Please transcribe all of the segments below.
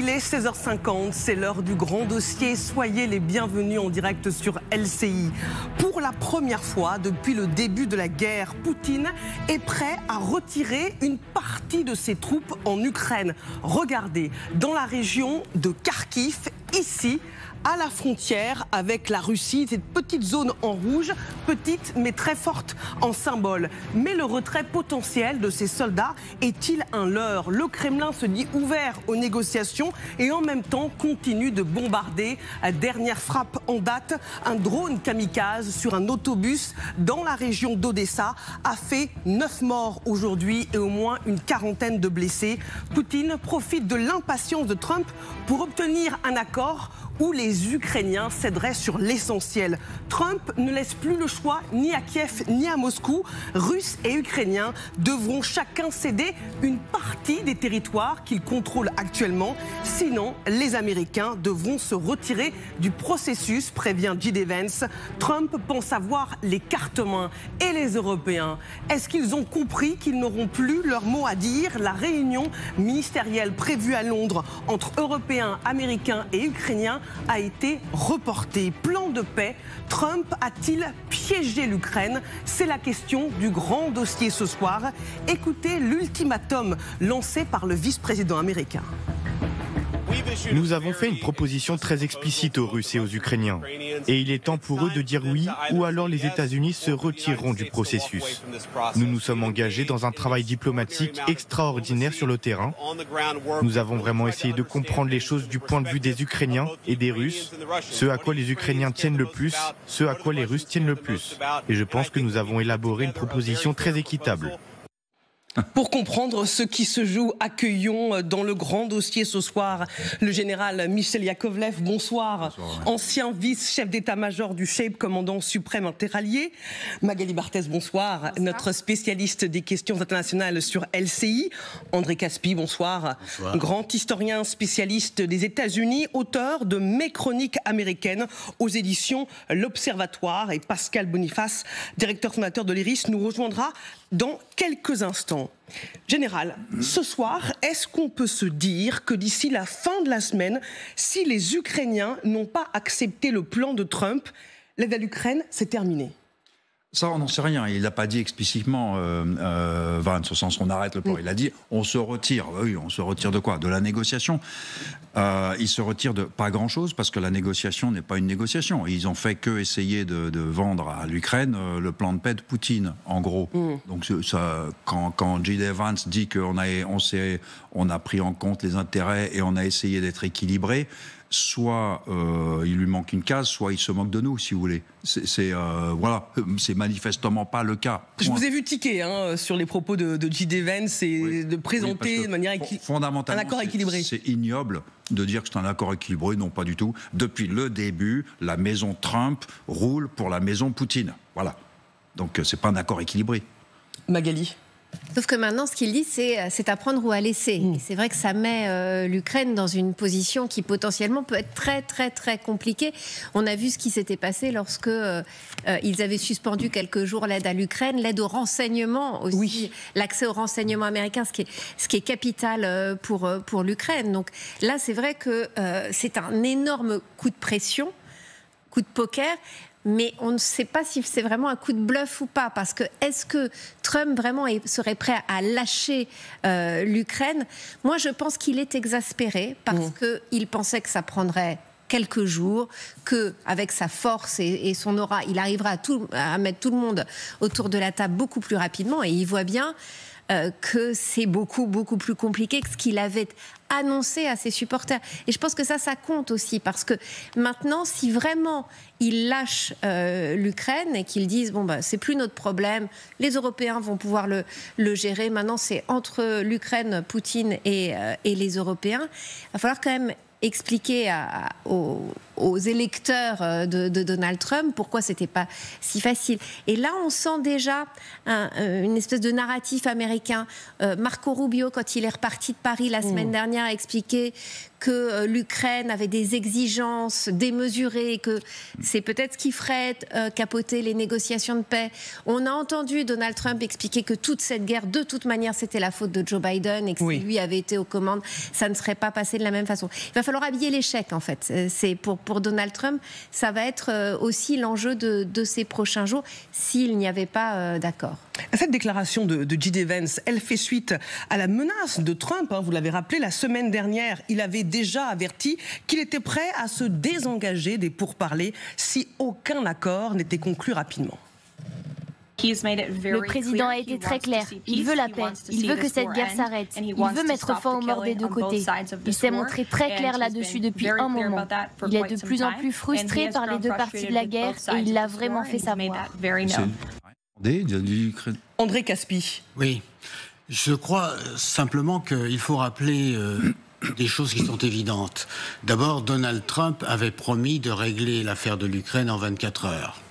Il est 16h50, c'est l'heure du grand dossier. Soyez les bienvenus en direct sur LCI. Pour la première fois depuis le début de la guerre, Poutine est prêt à retirer une partie de ses troupes en Ukraine. Regardez, dans la région de Kharkiv, ici, à la frontière avec la Russie, cette petite zone en rouge, petite mais très forte en symbole. Mais le retrait potentiel de ces soldats est-il un leurre? Le Kremlin se dit ouvert aux négociations et en même temps continue de bombarder. Dernière frappe en date, un drone kamikaze sur un autobus dans la région d'Odessa a fait 9 morts aujourd'hui et au moins une quarantaine de blessés. Poutine profite de l'impatience de Trump pour obtenir un accord où les Ukrainiens céderaient sur l'essentiel. Trump ne laisse plus le choix ni à Kiev ni à Moscou. Russes et Ukrainiens devront chacun céder une partie des territoires qu'ils contrôlent actuellement. Sinon, les Américains devront se retirer du processus, prévient J.D. Vance. Trump pense avoir les cartes en main. Et les Européens, est-ce qu'ils ont compris qu'ils n'auront plus leur mot à dire? La réunion ministérielle prévue à Londres entre Européens, Américains et Ukrainiens a été reporté. Plan de paix, Trump a-t-il piégé l'Ukraine? C'est la question du grand dossier ce soir. Écoutez l'ultimatum lancé par le vice-président américain. Nous avons fait une proposition très explicite aux Russes et aux Ukrainiens. Et il est temps pour eux de dire oui, ou alors les États-Unis se retireront du processus. Nous nous sommes engagés dans un travail diplomatique extraordinaire sur le terrain. Nous avons vraiment essayé de comprendre les choses du point de vue des Ukrainiens et des Russes, ce à quoi les Ukrainiens tiennent le plus, ce à quoi les Russes tiennent le plus. Et je pense que nous avons élaboré une proposition très équitable. Pour comprendre ce qui se joue, accueillons dans le grand dossier ce soir le général Michel Yakovlev. Bonsoir. Bonsoir. Ancien vice-chef d'état-major du SHAPE, commandant suprême interallié. Magali Barthès, bonsoir. Bonsoir. Notre spécialiste des questions internationales sur LCI. André Caspi, bonsoir. Bonsoir. Grand historien spécialiste des États-Unis, auteur de Mes chroniques américaines aux éditions L'Observatoire. Et Pascal Boniface, directeur fondateur de l'IRIS, nous rejoindra dans quelques instants. Général, ce soir, est-ce qu'on peut se dire que d'ici la fin de la semaine, si les Ukrainiens n'ont pas accepté le plan de Trump, l'aide à l'Ukraine, c'est terminé? Ça, on n'en sait rien. Il n'a pas dit explicitement, Vance, au sens on arrête le plan. Il a dit, on se retire. Oui, on se retire de quoi? De la négociation. Il se retire de pas grand-chose, parce que la négociation n'est pas une négociation. Ils ont fait que essayer de vendre à l'Ukraine le plan de paix de Poutine, en gros. Donc ça, quand J.D. Vance dit qu'on a pris en compte les intérêts et on a essayé d'être équilibré, soit il lui manque une case, soit il se moque de nous, si vous voulez. Voilà, c'est manifestement pas le cas. Je vous ai vu tiquer sur les propos de J.D. Vance et de présenter de manière un accord équilibré. C'est ignoble de dire que c'est un accord équilibré, non pas du tout. Depuis le début, la maison Trump roule pour la maison Poutine. Voilà. Donc c'est pas un accord équilibré. Magali. Sauf que maintenant, ce qu'il dit, c'est à prendre ou à laisser. Et c'est vrai que ça met l'Ukraine dans une position qui potentiellement peut être très, très, très compliquée. On a vu ce qui s'était passé lorsque ils avaient suspendu quelques jours l'aide à l'Ukraine, l'aide au renseignement aussi, l'accès au renseignement américain, ce qui est capital pour l'Ukraine. Donc là, c'est vrai que c'est un énorme coup de pression, coup de poker. Mais on ne sait pas si c'est vraiment un coup de bluff ou pas, parce que est-ce que Trump vraiment serait prêt à lâcher l'Ukraine? Moi, je pense qu'il est exaspéré parce qu'il pensait que ça prendrait quelques jours, qu'avec sa force et son aura, il arrivera à mettre tout le monde autour de la table beaucoup plus rapidement, et il voit bien que c'est beaucoup, beaucoup plus compliqué que ce qu'il avait annoncé à ses supporters. Et je pense que ça compte aussi, parce que maintenant, si vraiment ils lâchent l'Ukraine et qu'ils disent, bon, bah, c'est plus notre problème, les Européens vont pouvoir le gérer, maintenant c'est entre l'Ukraine, Poutine et les Européens, il va falloir quand même expliquer aux électeurs de Donald Trump pourquoi c'était pas si facile. Et là, on sent déjà une espèce de narratif américain. Marco Rubio, quand il est reparti de Paris la semaine dernière, a expliqué que l'Ukraine avait des exigences démesurées, que c'est peut-être ce qui ferait capoter les négociations de paix. On a entendu Donald Trump expliquer que toute cette guerre, de toute manière, c'était la faute de Joe Biden et que si lui avait été aux commandes, ça ne serait pas passé de la même façon. Il va falloir habiller l'échec, en fait. C'est pour Donald Trump, ça va être aussi l'enjeu de ces prochains jours s'il n'y avait pas d'accord. Cette déclaration de J.D. Vance, elle fait suite à la menace de Trump. Vous l'avez rappelé, la semaine dernière, il avait déjà averti qu'il était prêt à se désengager des pourparlers si aucun accord n'était conclu rapidement. Le président a été très clair. Il veut la paix. Il veut que cette guerre s'arrête. Il veut mettre fin aux morts des deux côtés. Il s'est montré très clair là-dessus depuis un moment. Il est de plus en plus frustré par les deux parties de la guerre et il l'a vraiment fait savoir. André Caspi. Oui, je crois simplement qu'il faut rappeler des choses qui sont évidentes. D'abord, Donald Trump avait promis de régler l'affaire de l'Ukraine en 24 heures.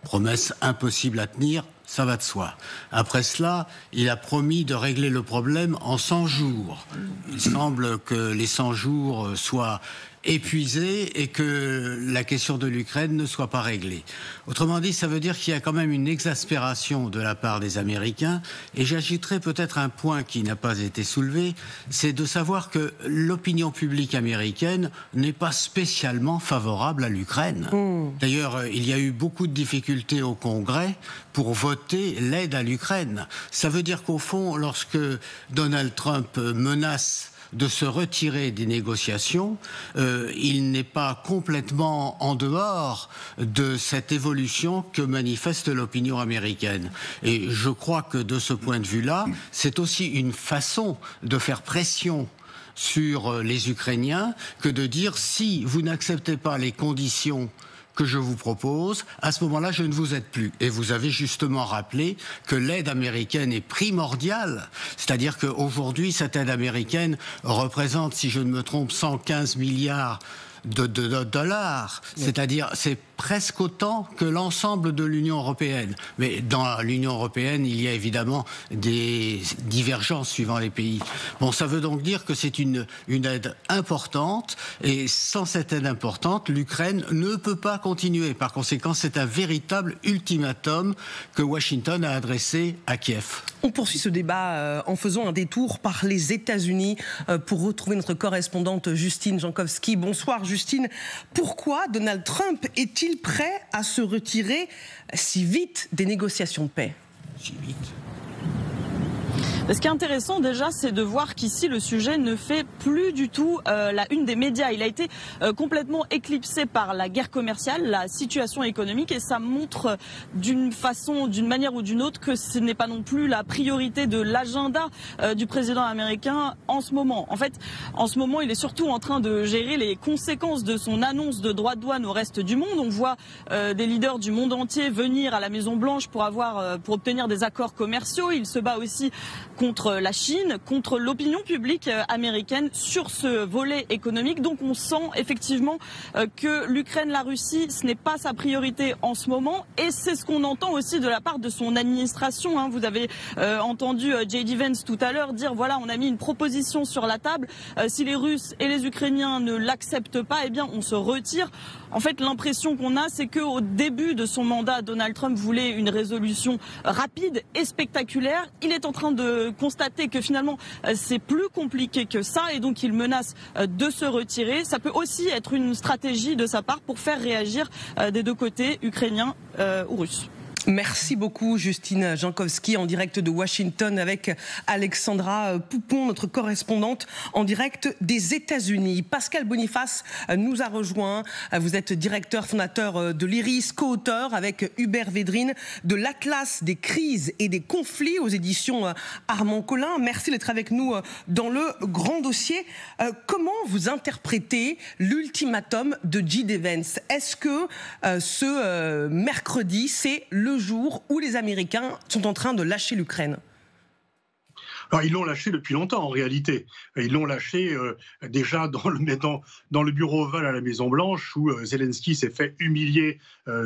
Promesse impossible à tenir, ça va de soi. Après cela, il a promis de régler le problème en 100 jours. Il semble que les 100 jours soient épuisés et que la question de l'Ukraine ne soit pas réglée. Autrement dit, ça veut dire qu'il y a quand même une exaspération de la part des Américains. Et j'ajouterai peut-être un point qui n'a pas été soulevé, c'est de savoir que l'opinion publique américaine n'est pas spécialement favorable à l'Ukraine. D'ailleurs, il y a eu beaucoup de difficultés au Congrès pour voter l'aide à l'Ukraine. Ça veut dire qu'au fond, lorsque Donald Trump menace de se retirer des négociations, il n'est pas complètement en dehors de cette évolution que manifeste l'opinion américaine. Et je crois que de ce point de vue-là, c'est aussi une façon de faire pression sur les Ukrainiens que de dire si vous n'acceptez pas les conditions que je vous propose, à ce moment-là, je ne vous aide plus. Et vous avez justement rappelé que l'aide américaine est primordiale, c'est-à-dire qu'aujourd'hui, cette aide américaine représente, si je ne me trompe, 115 milliards de dollars, c'est-à-dire c'est presque autant que l'ensemble de l'Union européenne. Mais dans l'Union européenne, il y a évidemment des divergences suivant les pays. Bon, ça veut donc dire que c'est une aide importante, et sans cette aide importante, l'Ukraine ne peut pas continuer. Par conséquent, c'est un véritable ultimatum que Washington a adressé à Kiev. On poursuit ce débat en faisant un détour par les États-Unis pour retrouver notre correspondante Justine Jankowski. Bonsoir Justine. Pourquoi Donald Trump est-il prêt à se retirer si vite des négociations de paix? Si vite. Ce qui est intéressant déjà, c'est de voir qu'ici le sujet ne fait plus du tout la une des médias. Il a été complètement éclipsé par la guerre commerciale, la situation économique, et ça montre d'une manière ou d'une autre que ce n'est pas non plus la priorité de l'agenda du président américain en ce moment. En fait, en ce moment, il est surtout en train de gérer les conséquences de son annonce de droits de douane au reste du monde. On voit des leaders du monde entier venir à la Maison-Blanche pour obtenir des accords commerciaux. Il se bat aussi contre la Chine, contre l'opinion publique américaine sur ce volet économique. Donc on sent effectivement que l'Ukraine, la Russie, ce n'est pas sa priorité en ce moment, et c'est ce qu'on entend aussi de la part de son administration. Vous avez entendu J.D. Vance tout à l'heure dire voilà, on a mis une proposition sur la table, si les Russes et les Ukrainiens ne l'acceptent pas, eh bien on se retire. En fait, l'impression qu'on a, c'est qu'au début de son mandat, Donald Trump voulait une résolution rapide et spectaculaire. Il est en train de constater que finalement, c'est plus compliqué que ça, et donc il menace de se retirer. Ça peut aussi être une stratégie de sa part pour faire réagir des deux côtés, ukrainiens ou russes. Merci beaucoup Justine Jankowski, en direct de Washington avec Alexandra Poupon, notre correspondante en direct des États-Unis. Pascal Boniface nous a rejoint. Vous êtes directeur fondateur de l'IRIS, co-auteur avec Hubert Védrine de l'Atlas des crises et des conflits aux éditions Armand Collin. Merci d'être avec nous dans le grand dossier. Comment vous interprétez l'ultimatum de J.D. Vance? Est-ce que ce mercredi, c'est le jour où les Américains sont en train de lâcher l'Ukraine? Alors, ils l'ont lâché depuis longtemps, en réalité. Ils l'ont lâché déjà dans le bureau ovale à la Maison-Blanche, où Zelensky s'est fait humilier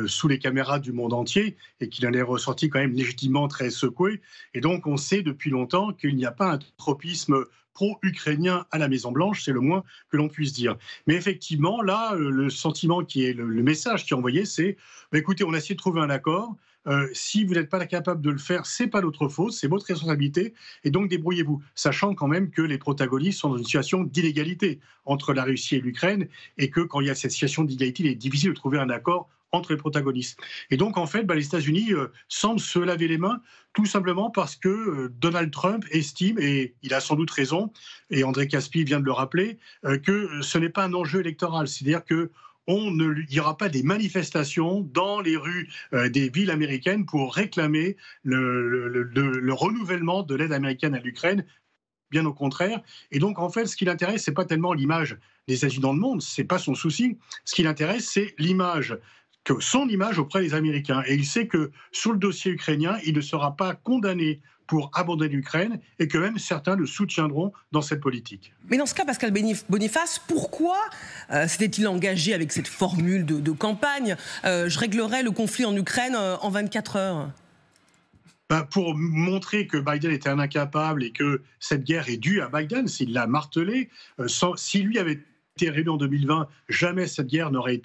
sous les caméras du monde entier et qu'il en est ressorti quand même légitimement très secoué. Et donc, on sait depuis longtemps qu'il n'y a pas un tropisme pro-ukrainien à la Maison-Blanche, c'est le moins que l'on puisse dire. Mais effectivement, là, le sentiment qui est le message qui est envoyé, c'est écoutez, on a essayé de trouver un accord. Si vous n'êtes pas capable de le faire, c'est pas notre faute, c'est votre responsabilité, et donc débrouillez-vous. Sachant quand même que les protagonistes sont dans une situation d'inégalité entre la Russie et l'Ukraine, et que quand il y a cette situation d'inégalité, il est difficile de trouver un accord entre les protagonistes. Et donc, en fait, les États-Unis semblent se laver les mains, tout simplement parce que Donald Trump estime, et il a sans doute raison, et André Caspi vient de le rappeler, que ce n'est pas un enjeu électoral. C'est-à-dire que il n'y aura pas des manifestations dans les rues des villes américaines pour réclamer le renouvellement de l'aide américaine à l'Ukraine, bien au contraire. Et donc, en fait, ce qui l'intéresse, ce n'est pas tellement l'image des États-Unis dans le monde, ce n'est pas son souci. Ce qui l'intéresse, c'est son image auprès des Américains. Et il sait que sur le dossier ukrainien, il ne sera pas condamné pour abandonner l'Ukraine et que même certains le soutiendront dans cette politique. Mais dans ce cas, Pascal Boniface, pourquoi s'était-il engagé avec cette formule de campagne je réglerai le conflit en Ukraine en 24 heures ? Pour montrer que Biden était un incapable et que cette guerre est due à Biden, s'il l'a martelé, si lui avait été réélu en 2020, jamais cette guerre n'aurait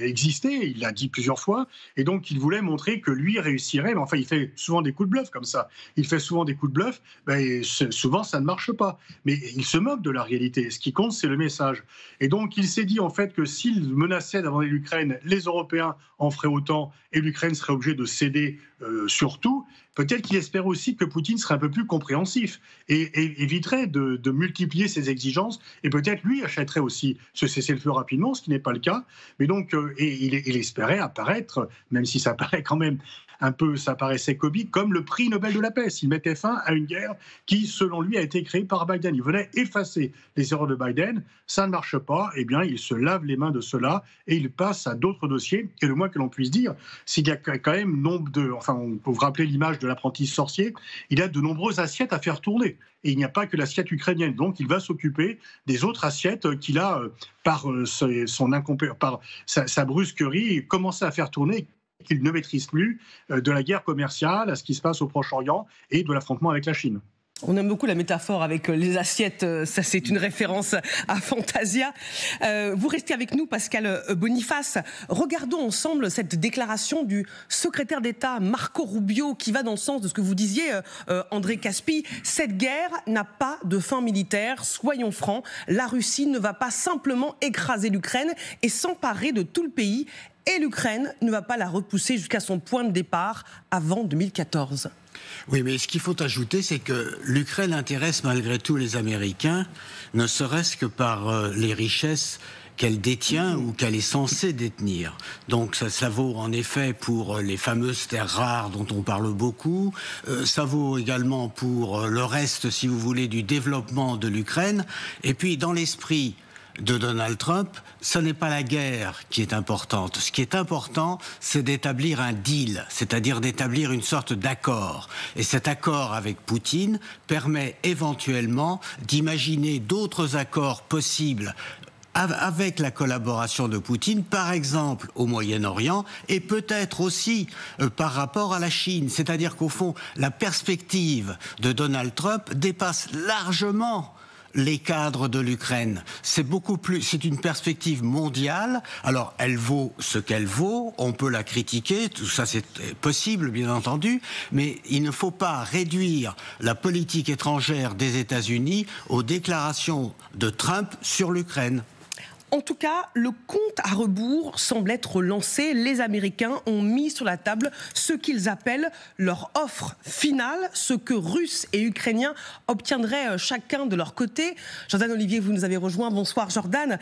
existé, il l'a dit plusieurs fois, et donc il voulait montrer que lui réussirait, mais enfin il fait souvent des coups de bluff comme ça, souvent ça ne marche pas, mais il se moque de la réalité, ce qui compte c'est le message, et donc il s'est dit en fait que s'il menaçait d'abandonner l'Ukraine, les Européens en feraient autant, et l'Ukraine serait obligée de céder surtout. Peut-être qu'il espère aussi que Poutine serait un peu plus compréhensif et éviterait de multiplier ses exigences, et peut-être lui achèterait aussi ce cessez-le-feu rapidement, ce qui n'est pas le cas. Mais donc, il espérait apparaître, même si ça paraît quand même ça paraissait comique, comme le prix Nobel de la paix. Il mettait fin à une guerre qui, selon lui, a été créée par Biden. Il venait effacer les erreurs de Biden. Ça ne marche pas. Eh bien, il se lave les mains de cela et il passe à d'autres dossiers. Et le moins que l'on puisse dire, s'il y a quand même on peut vous rappeler l'image de l'apprenti sorcier, il a de nombreuses assiettes à faire tourner. Et il n'y a pas que l'assiette ukrainienne. Donc, il va s'occuper des autres assiettes qu'il a, par sa brusquerie, commencé à faire tourner, qu'il ne maîtrise plus, de la guerre commerciale à ce qui se passe au Proche-Orient et de l'affrontement avec la Chine. On aime beaucoup la métaphore avec les assiettes, ça c'est une référence à Fantasia. Vous restez avec nous, Pascal Boniface. Regardons ensemble cette déclaration du secrétaire d'État Marco Rubio qui va dans le sens de ce que vous disiez, André Caspi. Cette guerre n'a pas de fin militaire, soyons francs. La Russie ne va pas simplement écraser l'Ukraine et s'emparer de tout le pays. Et l'Ukraine ne va pas la repousser jusqu'à son point de départ avant 2014. Oui, mais ce qu'il faut ajouter, c'est que l'Ukraine intéresse malgré tout les Américains, ne serait-ce que par les richesses qu'elle détient ou qu'elle est censée détenir. Donc ça vaut en effet pour les fameuses terres rares dont on parle beaucoup, ça vaut également pour le reste, si vous voulez, du développement de l'Ukraine. Et puis dans l'esprit de Donald Trump, ce n'est pas la guerre qui est importante. Ce qui est important, c'est d'établir un deal, c'est-à-dire d'établir une sorte d'accord. Et cet accord avec Poutine permet éventuellement d'imaginer d'autres accords possibles avec la collaboration de Poutine, par exemple au Moyen-Orient, et peut-être aussi par rapport à la Chine. C'est-à-dire qu'au fond, la perspective de Donald Trump dépasse largement les cadres de l'Ukraine. C'est une perspective mondiale. Alors, elle vaut ce qu'elle vaut. On peut la critiquer. Tout ça, c'est possible, bien entendu. Mais il ne faut pas réduire la politique étrangère des États-Unis aux déclarations de Trump sur l'Ukraine. En tout cas, le compte à rebours semble être lancé. Les Américains ont mis sur la table ce qu'ils appellent leur offre finale, ce que Russes et Ukrainiens obtiendraient chacun de leur côté. Jordan Olivier, vous nous avez rejoint. Bonsoir Jordan.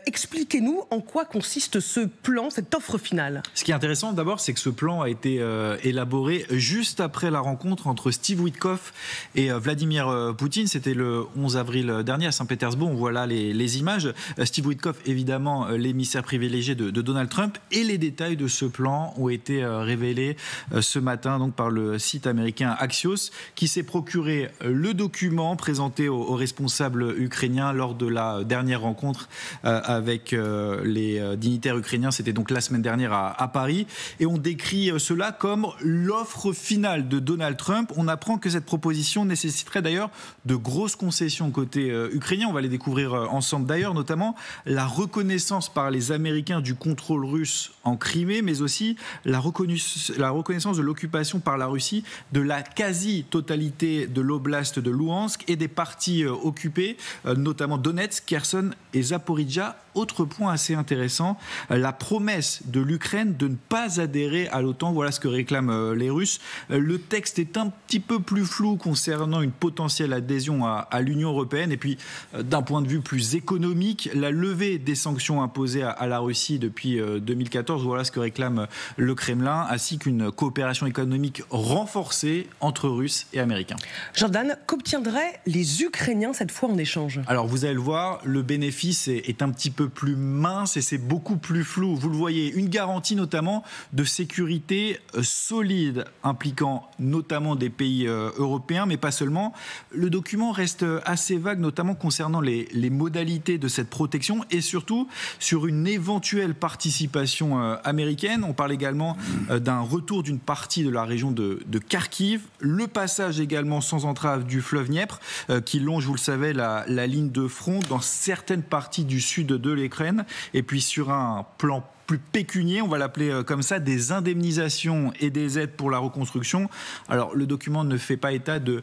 Expliquez-nous en quoi consiste ce plan, cette offre finale. Ce qui est intéressant d'abord, c'est que ce plan a été élaboré juste après la rencontre entre Steve Witkoff et Vladimir Poutine. C'était le 11 avril dernier à Saint-Pétersbourg. On voit là les images. Steve Witkoff évidemment l'émissaire privilégié de Donald Trump, et les détails de ce plan ont été révélés ce matin donc, par le site américain Axios, qui s'est procuré le document présenté aux responsables ukrainiens lors de la dernière rencontre avec les dignitaires ukrainiens. C'était donc la semaine dernière à Paris. Et on décrit cela comme l'offre finale de Donald Trump. On apprend que cette proposition nécessiterait d'ailleurs de grosses concessions côté ukrainien. On va les découvrir ensemble d'ailleurs, notamment la reconnaissance par les Américains du contrôle russe en Crimée, mais aussi la reconnaissance de l'occupation par la Russie de la quasi-totalité de l'oblast de Louhansk et des parties occupées, notamment Donetsk, Kherson et Zaporijia. Autre point assez intéressant, la promesse de l'Ukraine de ne pas adhérer à l'OTAN. Voilà ce que réclament les Russes. Le texte est un petit peu plus flou concernant une potentielle adhésion à l'Union européenne. Et puis, d'un point de vue plus économique, la levée des sanctions imposées à la Russie depuis 2014. Voilà ce que réclame le Kremlin, ainsi qu'une coopération économique renforcée entre Russes et Américains. Jordan, qu'obtiendraient les Ukrainiens cette fois en échange? Alors, vous allez le voir, le bénéfice est un petit peu plus mince et c'est beaucoup plus flou. Vous le voyez, une garantie notamment de sécurité solide, impliquant notamment des pays européens, mais pas seulement. Le document reste assez vague, notamment concernant les modalités de cette protection et surtout sur une éventuelle participation américaine. On parle également d'un retour d'une partie de la région de Kharkiv, le passage également sans entrave du fleuve Dniepr qui longe, vous le savez, la ligne de front dans certaines parties du sud de l'Ukraine, et puis sur un plan plus pécunier, on va l'appeler comme ça, des indemnisations et des aides pour la reconstruction. Alors, le document ne fait pas état de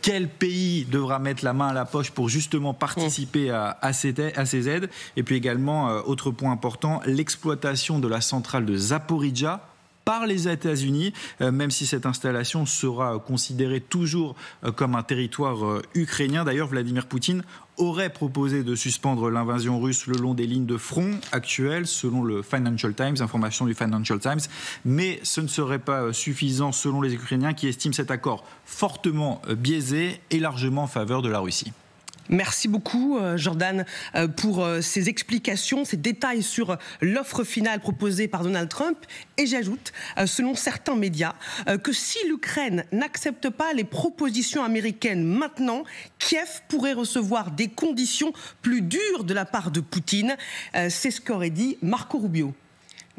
quel pays devra mettre la main à la poche pour justement participer à ces aides. Et puis également, autre point important, l'exploitation de la centrale de Zaporijia par les États-Unis, même si cette installation sera considérée toujours comme un territoire ukrainien. D'ailleurs, Vladimir Poutine aurait proposé de suspendre l'invasion russe le long des lignes de front actuelles, selon le Financial Times, information du Financial Times. Mais ce ne serait pas suffisant selon les Ukrainiens qui estiment cet accord fortement biaisé et largement en faveur de la Russie. Merci beaucoup, Jordan, pour ces explications, ces détails sur l'offre finale proposée par Donald Trump. Et j'ajoute, selon certains médias, que si l'Ukraine n'accepte pas les propositions américaines maintenant, Kiev pourrait recevoir des conditions plus dures de la part de Poutine. C'est ce qu'aurait dit Marco Rubio.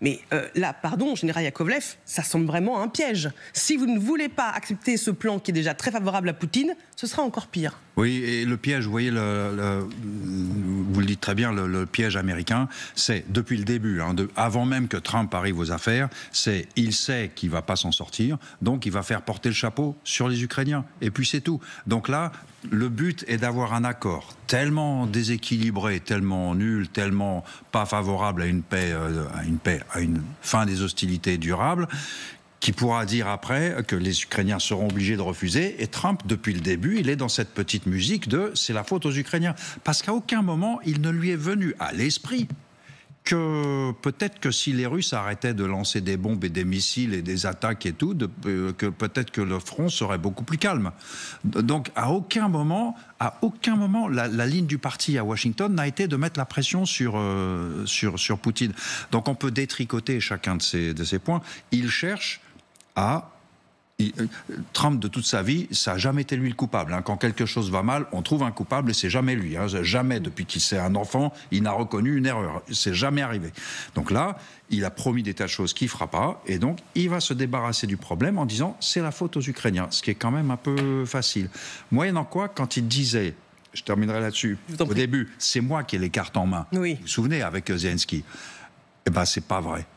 Mais là, pardon, général Yakovlev, ça semble vraiment un piège. Si vous ne voulez pas accepter ce plan qui est déjà très favorable à Poutine, ce sera encore pire. Oui, et le piège, vous voyez, vous le dites très bien, le piège américain, c'est depuis le début, avant même que Trump arrive aux affaires, c'est il sait qu'il ne va pas s'en sortir, donc il va faire porter le chapeau sur les Ukrainiens. Et puis c'est tout. Donc là, le but est d'avoir un accord tellement déséquilibré, tellement nul, tellement pas favorable à une paix, à une fin des hostilités durables, qui pourra dire après que les Ukrainiens seront obligés de refuser. Et Trump, depuis le début, il est dans cette petite musique de « c'est la faute aux Ukrainiens ». Parce qu'à aucun moment, il ne lui est venu à l'esprit que peut-être que si les Russes arrêtaient de lancer des bombes et des missiles et des attaques et tout, que peut-être que le front serait beaucoup plus calme. Donc à aucun moment, la ligne du parti à Washington n'a été de mettre la pression sur Poutine. Donc on peut détricoter chacun de ces points. Il cherche à... Trump, de toute sa vie, ça n'a jamais été lui le coupable. Quand quelque chose va mal, on trouve un coupable et c'est jamais lui. Jamais, depuis qu'il est un enfant, il n'a reconnu une erreur. C'est jamais arrivé. Donc là, il a promis des tas de choses qu'il ne fera pas et donc il va se débarrasser du problème en disant c'est la faute aux Ukrainiens, ce qui est quand même un peu facile. Moyennant quoi, quand il disait, je terminerai là-dessus, au début, c'est moi qui ai les cartes en main. Oui. Vous vous souvenez, avec Zelensky, eh ben, c'est pas vrai.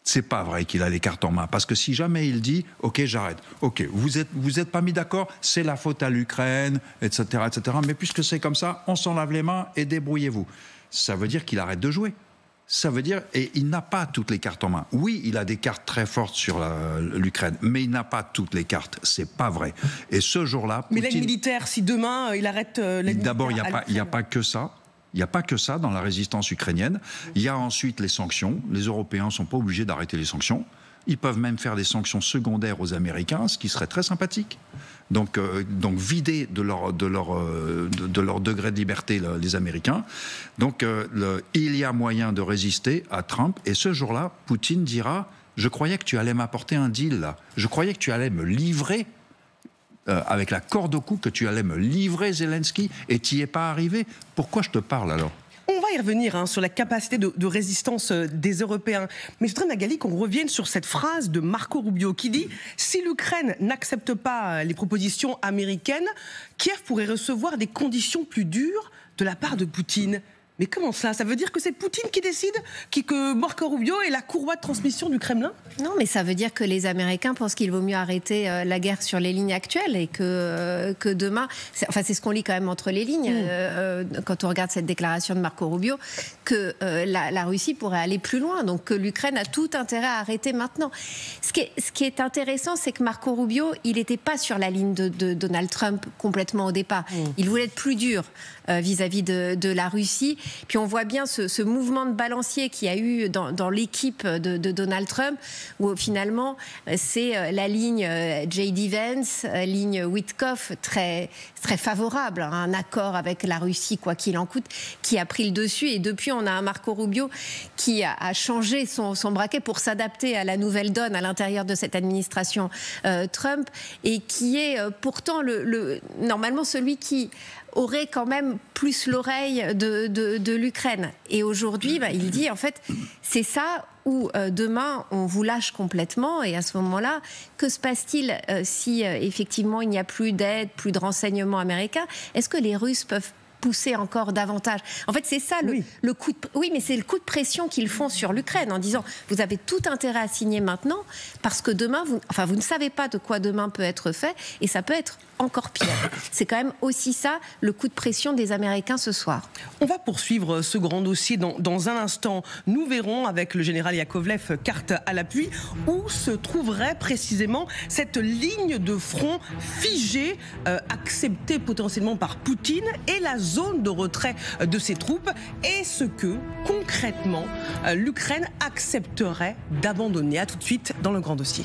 C'est pas vrai qu'il a les cartes en main. Parce que si jamais il dit « Ok, j'arrête. Ok, vous êtes pas mis d'accord, c'est la faute à l'Ukraine, etc., etc. Mais puisque c'est comme ça, on s'en lave les mains et débrouillez-vous. » Ça veut dire qu'il arrête de jouer. Ça veut dire... Et il n'a pas toutes les cartes en main. Oui, il a des cartes très fortes sur l'Ukraine, mais il n'a pas toutes les cartes. C'est pas vrai. Et ce jour-là... Mais l'aide militaire, si demain il arrête l'aide militaire... D'abord, il n'y a pas que ça. Il n'y a pas que ça dans la résistance ukrainienne. Il y a ensuite les sanctions. Les Européens ne sont pas obligés d'arrêter les sanctions. Ils peuvent même faire des sanctions secondaires aux Américains, ce qui serait très sympathique. Donc vider de leur degré de liberté les Américains. Donc il y a moyen de résister à Trump. Et ce jour-là, Poutine dira « Je croyais que tu allais m'apporter un deal, là. Je croyais que tu allais me livrer, avec la corde au cou, que tu allais me livrer Zelensky, et tu n'y es pas arrivé. Pourquoi je te parle alors ?» On va y revenir sur la capacité de résistance des Européens. Mais je voudrais, Magali, qu'on revienne sur cette phrase de Marco Rubio qui dit « Si l'Ukraine n'accepte pas les propositions américaines, Kiev pourrait recevoir des conditions plus dures de la part de Poutine ». Mais comment ça? Ça veut dire que c'est Poutine qui décide, que Marco Rubio est la courroie de transmission du Kremlin? Non, mais ça veut dire que les Américains pensent qu'il vaut mieux arrêter la guerre sur les lignes actuelles et que demain... c'est ce qu'on lit quand même entre les lignes, quand on regarde cette déclaration de Marco Rubio, que la Russie pourrait aller plus loin, donc que l'Ukraine a tout intérêt à arrêter maintenant. Ce qui est intéressant, c'est que Marco Rubio, il n'était pas sur la ligne de Donald Trump complètement au départ. Il voulait être plus dur vis-à-vis de la Russie. Puis on voit bien ce mouvement de balancier qu'il y a eu dans l'équipe de Donald Trump, où finalement c'est la ligne J.D. Vance, ligne Witkoff, très, très favorable à un accord avec la Russie, quoi qu'il en coûte, qui a pris le dessus. Et depuis, on a un Marco Rubio qui a changé son braquet pour s'adapter à la nouvelle donne à l'intérieur de cette administration Trump, et qui est pourtant normalement celui qui aurait quand même plus l'oreille de l'Ukraine. Et aujourd'hui, il dit, en fait, c'est ça où demain, on vous lâche complètement. Et à ce moment-là, que se passe-t-il si effectivement, il n'y a plus d'aide, plus de renseignements américains? Est-ce que les Russes peuvent pousser encore davantage? En fait, c'est ça le coup de... Oui, mais c'est le coup de pression qu'ils font sur l'Ukraine en disant vous avez tout intérêt à signer maintenant parce que demain, vous ne savez pas de quoi demain peut être fait et ça peut être encore pire. C'est quand même aussi ça le coup de pression des Américains ce soir. On va poursuivre ce grand dossier dans un instant. Nous verrons avec le général Yakovlev, carte à l'appui, où se trouverait précisément cette ligne de front figée, acceptée potentiellement par Poutine, et la zone de retrait de ses troupes, et ce que concrètement l'Ukraine accepterait d'abandonner. À tout de suite dans le grand dossier.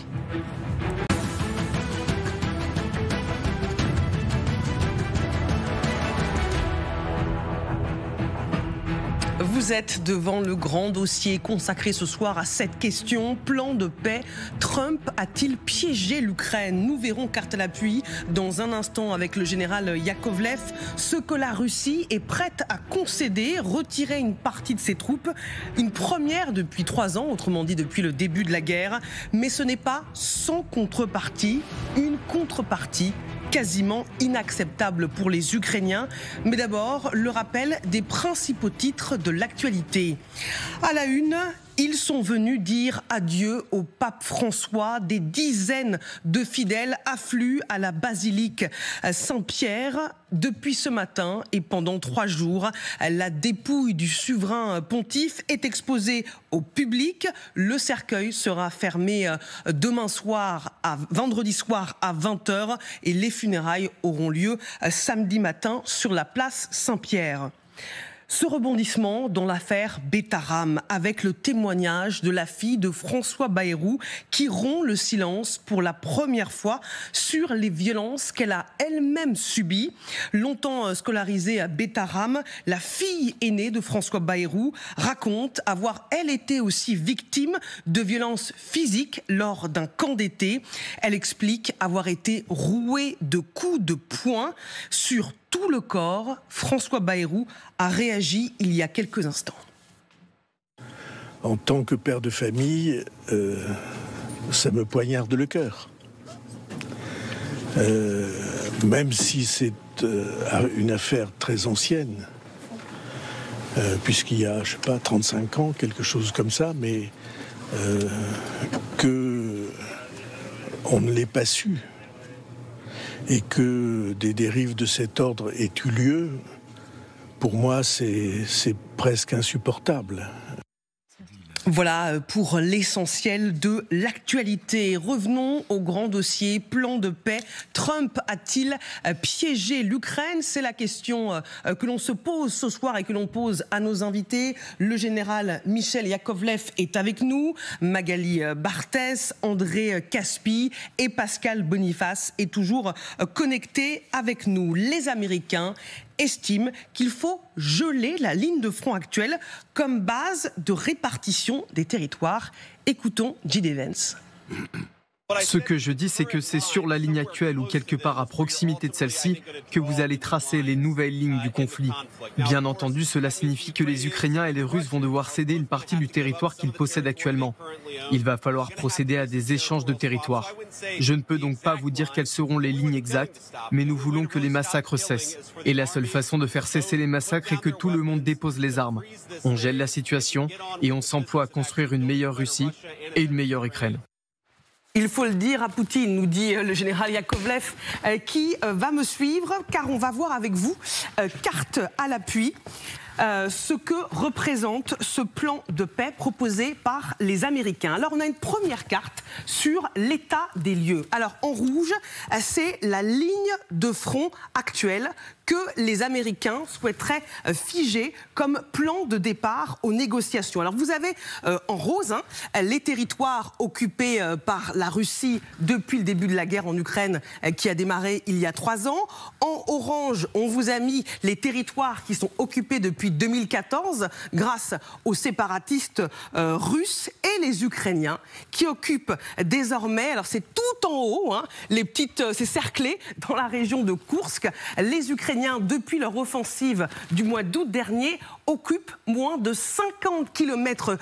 Vous êtes devant le grand dossier consacré ce soir à cette question. Plan de paix. Trump a-t-il piégé l'Ukraine? Nous verrons carte à l'appui dans un instant avec le général Yakovlev. Ce que la Russie est prête à concéder, retirer une partie de ses troupes. Une première depuis 3 ans, autrement dit depuis le début de la guerre. Mais ce n'est pas sans contrepartie. Une contrepartie quasiment inacceptable pour les Ukrainiens. Mais d'abord, le rappel des principaux titres de l'actualité. À la une, ils sont venus dire adieu au pape François. Des dizaines de fidèles affluent à la basilique Saint-Pierre depuis ce matin et pendant 3 jours. La dépouille du souverain pontife est exposée au public. Le cercueil sera fermé vendredi soir à 20h et les funérailles auront lieu samedi matin sur la place Saint-Pierre. Ce rebondissement dans l'affaire Betaram avec le témoignage de la fille de François Bayrou qui rompt le silence pour la première fois sur les violences qu'elle a elle-même subies. Longtemps scolarisée à Betaram, la fille aînée de François Bayrou raconte avoir elle été aussi victime de violences physiques lors d'un camp d'été. Elle explique avoir été rouée de coups de poing sur tout le corps. François Bayrou a réagi il y a quelques instants. En tant que père de famille, ça me poignarde le cœur. Même si c'est une affaire très ancienne, puisqu'il y a, je sais pas, 35 ans, quelque chose comme ça, mais que on ne l'ait pas su et que des dérives de cet ordre aient eu lieu, pour moi, c'est presque insupportable. Voilà pour l'essentiel de l'actualité. Revenons au grand dossier plan de paix. Trump a-t-il piégé l'Ukraine? C'est la question que l'on se pose ce soir et que l'on pose à nos invités. Le général Michel Yakovlev est avec nous, Magali Barthès, André Caspi et Pascal Boniface est toujours connecté avec nous. Les Américains estime qu'il faut geler la ligne de front actuelle comme base de répartition des territoires. Écoutons J.D. Vance. Ce que je dis, c'est que c'est sur la ligne actuelle ou quelque part à proximité de celle-ci que vous allez tracer les nouvelles lignes du conflit. Bien entendu, cela signifie que les Ukrainiens et les Russes vont devoir céder une partie du territoire qu'ils possèdent actuellement. Il va falloir procéder à des échanges de territoires. Je ne peux donc pas vous dire quelles seront les lignes exactes, mais nous voulons que les massacres cessent. Et la seule façon de faire cesser les massacres est que tout le monde dépose les armes. On gèle la situation et on s'emploie à construire une meilleure Russie et une meilleure Ukraine. Il faut le dire à Poutine, nous dit le général Yakovlev, qui va me suivre, car on va voir avec vous, carte à l'appui, ce que représente ce plan de paix proposé par les Américains. Alors on a une première carte sur l'état des lieux. Alors en rouge, c'est la ligne de front actuelle que les Américains souhaiteraient figer comme plan de départ aux négociations. Alors vous avez en rose les territoires occupés par la Russie depuis le début de la guerre en Ukraine qui a démarré il y a 3 ans. En orange, on vous a mis les territoires qui sont occupés depuis 2014 grâce aux séparatistes russes et les Ukrainiens qui occupent désormais, alors c'est tout en haut, c'est cerclé dans la région de Koursk, les Ukrainiens depuis leur offensive du mois d'août dernier, occupent moins de 50 km²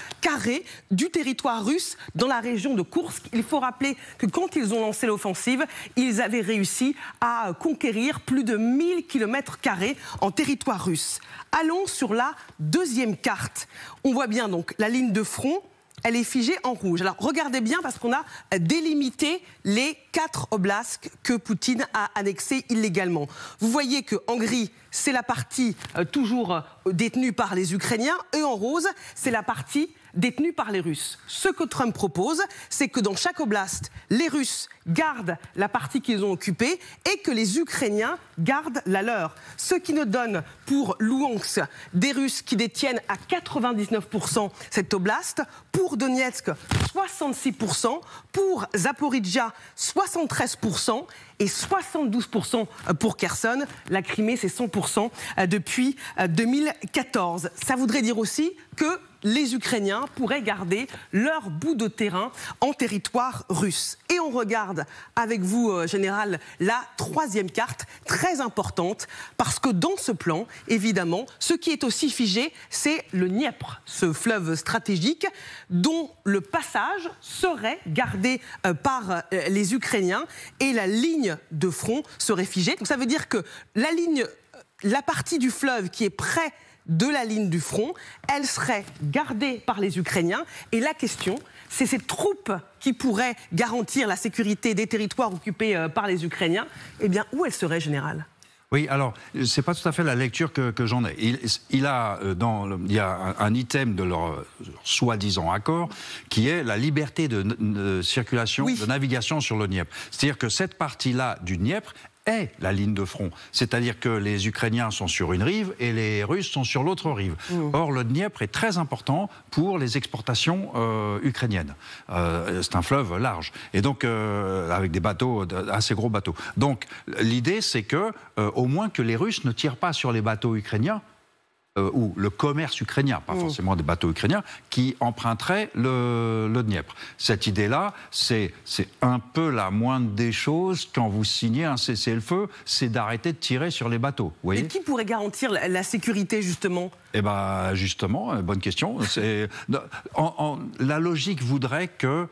du territoire russe dans la région de Koursk. Il faut rappeler que quand ils ont lancé l'offensive, ils avaient réussi à conquérir plus de 1000 km² en territoire russe. Allons sur la deuxième carte. On voit bien donc la ligne de front. Elle est figée en rouge. Alors regardez bien parce qu'on a délimité les 4 oblasts que Poutine a annexés illégalement. Vous voyez qu'en gris, c'est la partie toujours détenue par les Ukrainiens et en rose, c'est la partie détenue par les Russes. Ce que Trump propose, c'est que dans chaque oblast, les Russes gardent la partie qu'ils ont occupée et que les Ukrainiens gardent la leur. Ce qui nous donne pour Louhansk des Russes qui détiennent à 99% cette oblast, pour Donetsk 66%, pour Zaporijjia 73% et 72% pour Kherson. La Crimée, c'est 100% depuis 2014. Ça voudrait dire aussi que les Ukrainiens pourraient garder leur bout de terrain en territoire russe. Et on regarde avec vous, Général, la troisième carte, très importante, parce que dans ce plan, évidemment, ce qui est aussi figé, c'est le Dniepr, ce fleuve stratégique dont le passage serait gardé par les Ukrainiens et la ligne de front serait figée. Donc ça veut dire que la partie du fleuve qui est près de la ligne du front, elle serait gardée par les Ukrainiens. Et la question, c'est ces troupes qui pourraient garantir la sécurité des territoires occupés par les Ukrainiens. Eh bien, où elles seraient, Général ? Oui, alors, c'est pas tout à fait la lecture que j'en ai. Il y a un item de leur soi-disant accord qui est la liberté de circulation, de navigation sur le Dniepr. C'est-à-dire que cette partie-là du Dniepr est la ligne de front. C'est-à-dire que les Ukrainiens sont sur une rive et les Russes sont sur l'autre rive. Or, le Dniepr est très important pour les exportations ukrainiennes. C'est un fleuve large. Et donc, avec des bateaux, assez gros bateaux. Donc, l'idée, c'est que, au moins que les Russes ne tirent pas sur les bateaux ukrainiens, ou le commerce ukrainien, pas forcément des bateaux ukrainiens, qui emprunteraient le Dniepr. Cette idée-là, c'est un peu la moindre des choses quand vous signez un cessez-le-feu, c'est d'arrêter de tirer sur les bateaux. Vous voyez ? Et qui pourrait garantir la sécurité, justement ? Eh bien, justement, bonne question. La logique voudrait que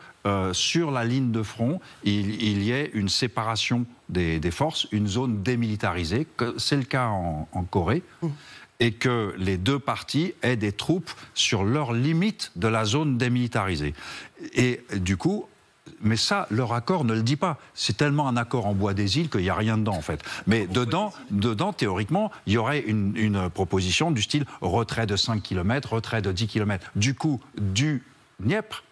sur la ligne de front, il y ait une séparation des forces, une zone démilitarisée. C'est le cas en Corée. Et que les deux parties aient des troupes sur leur limite de la zone démilitarisée. Et du coup, mais ça, leur accord ne le dit pas. C'est tellement un accord en bois des îles qu'il n'y a rien dedans, en fait. Mais dedans, théoriquement, il y aurait une proposition du style retrait de 5 km, retrait de 10 km. Du coup, du Dniepr,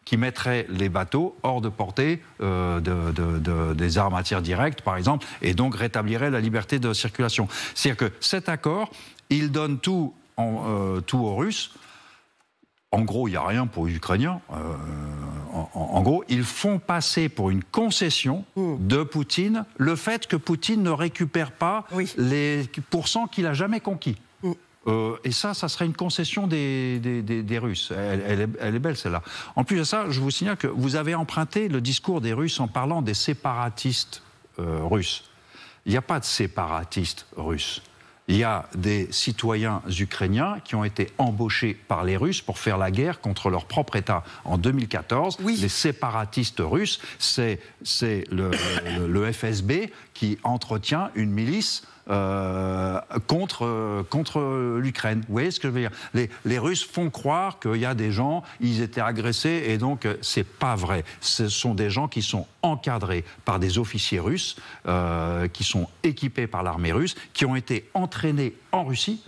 qui mettrait les bateaux hors de portée des armes à tir direct, par exemple, et donc rétablirait la liberté de circulation. C'est-à-dire que cet accord, il donne tout aux Russes. En gros, il n'y a rien pour les Ukrainiens. En gros, ils font passer pour une concession de Poutine le fait que Poutine ne récupère pas les pourcents qu'il n'a jamais conquis. Et ça serait une concession des Russes. Elle est belle, celle-là. En plus de ça, je vous signale que vous avez emprunté le discours des Russes en parlant des séparatistes russes. Il n'y a pas de séparatistes russes. Il y a des citoyens ukrainiens qui ont été embauchés par les Russes pour faire la guerre contre leur propre État. En 2014, les séparatistes russes, c'est le FSB qui entretient une milice contre l'Ukraine. Vous voyez ce que je veux dire? Les Russes font croire qu'il y a des gens, ils étaient agressés, et donc c'est pas vrai. Ce sont des gens qui sont encadrés par des officiers russes, qui sont équipés par l'armée russe, qui ont été entraînés en Russie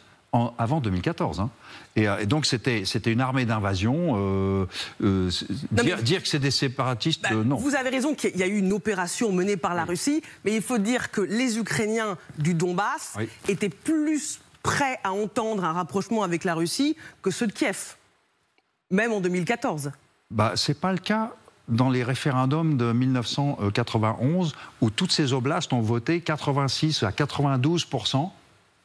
avant 2014. Hein. Et donc c'était une armée d'invasion. Dire que c'est des séparatistes, non. Vous avez raison qu'il y a eu une opération menée par la Russie, mais il faut dire que les Ukrainiens du Donbass étaient plus prêts à entendre un rapprochement avec la Russie que ceux de Kiev, même en 2014. C'est pas le cas dans les référendums de 1991, où toutes ces oblasts ont voté 86 à 92%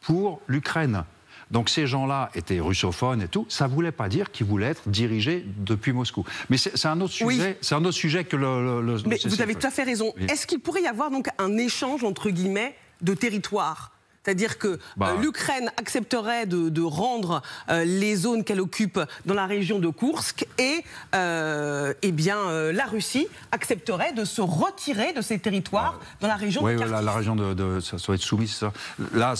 pour l'Ukraine. Donc ces gens-là étaient russophones et tout. Ça ne voulait pas dire qu'ils voulaient être dirigés depuis Moscou. Mais c'est un autre sujet. C'est un autre sujet que le Mais vous avez tout à fait raison. Oui. Est-ce qu'il pourrait y avoir donc un échange entre guillemets de territoire ? C'est-à-dire que l'Ukraine accepterait de rendre les zones qu'elle occupe dans la région de Koursk et la Russie accepterait de se retirer de ces territoires dans la région de Kharkiv. Oui, la région ça doit être soumise, ça. Là,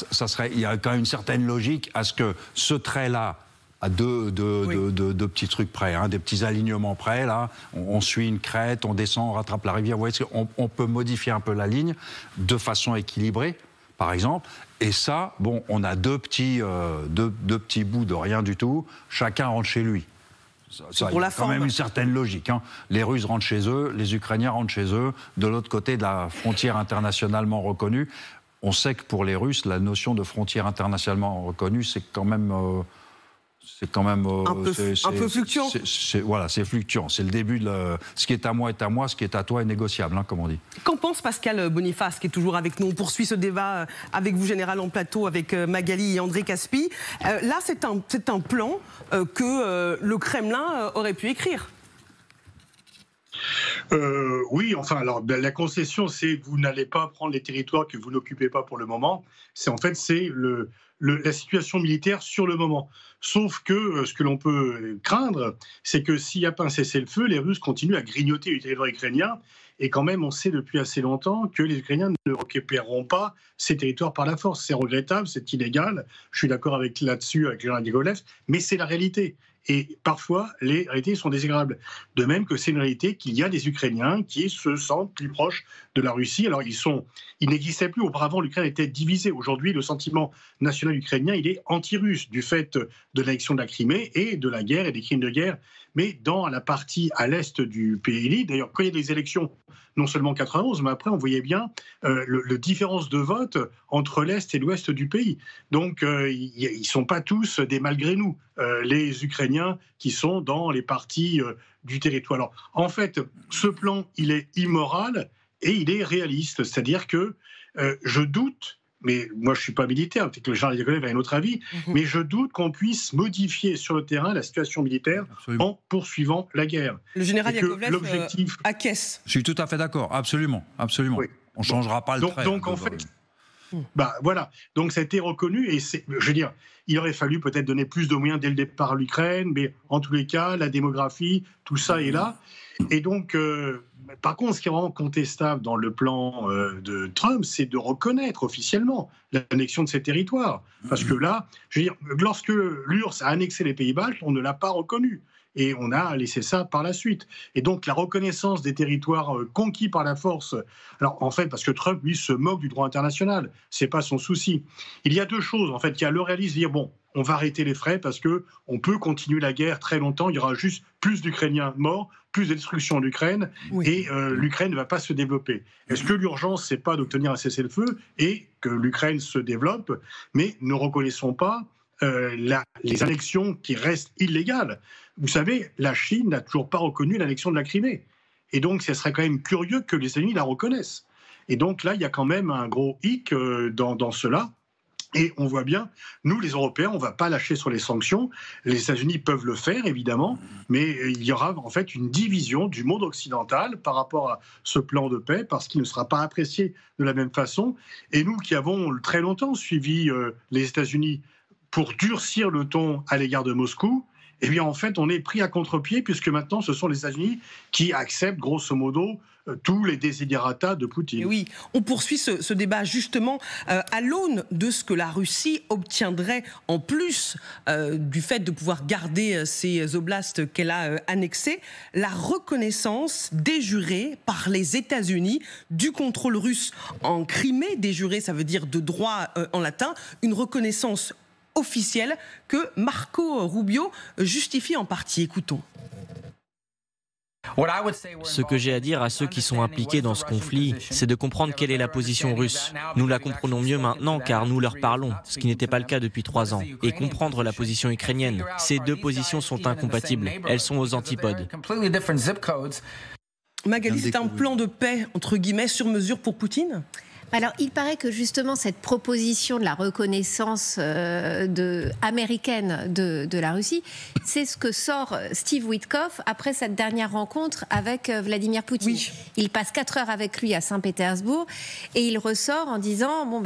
il y a quand même une certaine logique à ce que ce trait-là, à deux petits trucs près, hein, des petits alignements près, là, on suit une crête, on descend, on rattrape la rivière. Vous voyez, on peut modifier un peu la ligne de façon équilibrée, par exemple. Et ça, on a deux petits bouts de rien du tout, chacun rentre chez lui. Ça, il y a quand même une certaine logique. Hein. Les Russes rentrent chez eux, les Ukrainiens rentrent chez eux, de l'autre côté de la frontière internationalement reconnue. On sait que pour les Russes, la notion de frontière internationalement reconnue, c'est quand même un peu fluctuant. Voilà, c'est fluctuant. C'est le début de ce qui est à moi, ce qui est à toi est négociable, hein, comme on dit. Qu'en pense Pascal Boniface, qui est toujours avec nous? On poursuit ce débat avec vous, Général, en plateau, avec Magali et André Caspi. Là, c'est un plan que le Kremlin aurait pu écrire. Oui, enfin, alors la concession, c'est que vous n'allez pas prendre les territoires que vous n'occupez pas pour le moment. C'est la situation militaire sur le moment. Sauf que ce que l'on peut craindre, c'est que s'il n'y a pas un cessez-le-feu, les Russes continuent à grignoter le territoire ukrainien. Et quand même, on sait depuis assez longtemps que les Ukrainiens ne récupéreront pas ces territoires par la force. C'est regrettable, c'est illégal. Je suis d'accord là-dessus avec le général Nicolev, mais c'est la réalité. Et parfois, les réalités sont désagréables. De même que c'est une réalité qu'il y a des Ukrainiens qui se sentent plus proches de la Russie. Alors, ils n'existaient plus. Auparavant, l'Ukraine était divisée. Aujourd'hui, le sentiment national ukrainien, il est anti-russe du fait de l'annexion de la Crimée et de la guerre et des crimes de guerre. Mais dans la partie à l'est du pays, d'ailleurs, quand il y a des élections, non seulement en 91, mais après, on voyait bien la différence de vote entre l'est et l'ouest du pays. Donc, ils ne sont pas tous des malgré nous, les Ukrainiens qui sont dans les parties du territoire. Alors, en fait, ce plan, il est immoral et il est réaliste. C'est-à-dire que je doute, mais moi je ne suis pas militaire, peut-être que le général Yakovlev a un autre avis, mais je doute qu'on puisse modifier sur le terrain la situation militaire en poursuivant la guerre. Le général Yakovlev acquiesce. Je suis tout à fait d'accord, absolument. Oui. On ne changera pas le trait. Donc en fait, voilà, donc ça a été reconnu et je veux dire, il aurait fallu peut-être donner plus de moyens dès le départ à l'Ukraine, mais en tous les cas, la démographie, tout ça est là. Et donc, par contre, ce qui est vraiment contestable dans le plan de Trump, c'est de reconnaître officiellement l'annexion de ces territoires. Parce que là, je veux dire, lorsque l'URSS a annexé les pays baltes, on ne l'a pas reconnu. et on a laissé ça par la suite. Et donc la reconnaissance des territoires conquis par la force, alors en fait, parce que Trump, lui, se moque du droit international, c'est pas son souci. Il y a deux choses, en fait. Il y a le réalisme de dire, bon, on va arrêter les frais parce qu'on peut continuer la guerre très longtemps, il y aura juste plus d'Ukrainiens morts, plus de destruction en Ukraine, et l'Ukraine ne va pas se développer. Est-ce que l'urgence, c'est pas d'obtenir un cessez-le-feu et que l'Ukraine se développe, mais ne reconnaissons pas les annexions qui restent illégales. Vous savez, la Chine n'a toujours pas reconnu l'annexion de la Crimée. Et donc, ce serait quand même curieux que les États-Unis la reconnaissent. Et donc là, il y a quand même un gros hic dans cela. Et on voit bien, nous les Européens, on ne va pas lâcher sur les sanctions. Les États-Unis peuvent le faire, évidemment, mais il y aura en fait une division du monde occidental par rapport à ce plan de paix, parce qu'il ne sera pas apprécié de la même façon. Et nous qui avons très longtemps suivi les États-Unis pour durcir le ton à l'égard de Moscou, eh bien en fait on est pris à contre-pied, puisque maintenant ce sont les États-Unis qui acceptent grosso modo tous les desiderata de Poutine. Et oui, on poursuit ce débat justement à l'aune de ce que la Russie obtiendrait en plus du fait de pouvoir garder ces oblasts qu'elle a annexés, la reconnaissance déjurée par les États-Unis du contrôle russe en Crimée. Déjurée, ça veut dire de droit en latin, une reconnaissance officielle que Marco Rubio justifie en partie. Écoutons. Ce que j'ai à dire à ceux qui sont impliqués dans ce conflit, c'est de comprendre quelle est la position russe. Nous la comprenons mieux maintenant car nous leur parlons, ce qui n'était pas le cas depuis 3 ans. Et comprendre la position ukrainienne. Ces deux positions sont incompatibles. Elles sont aux antipodes. Magali, c'est un plan de paix, entre guillemets, sur mesure pour Poutine ? Alors, il paraît que justement cette proposition de la reconnaissance américaine de la Russie, c'est ce que sort Steve Witkoff après cette dernière rencontre avec Vladimir Poutine. Oui. Il passe 4 heures avec lui à Saint-Pétersbourg et il ressort en disant « Bon,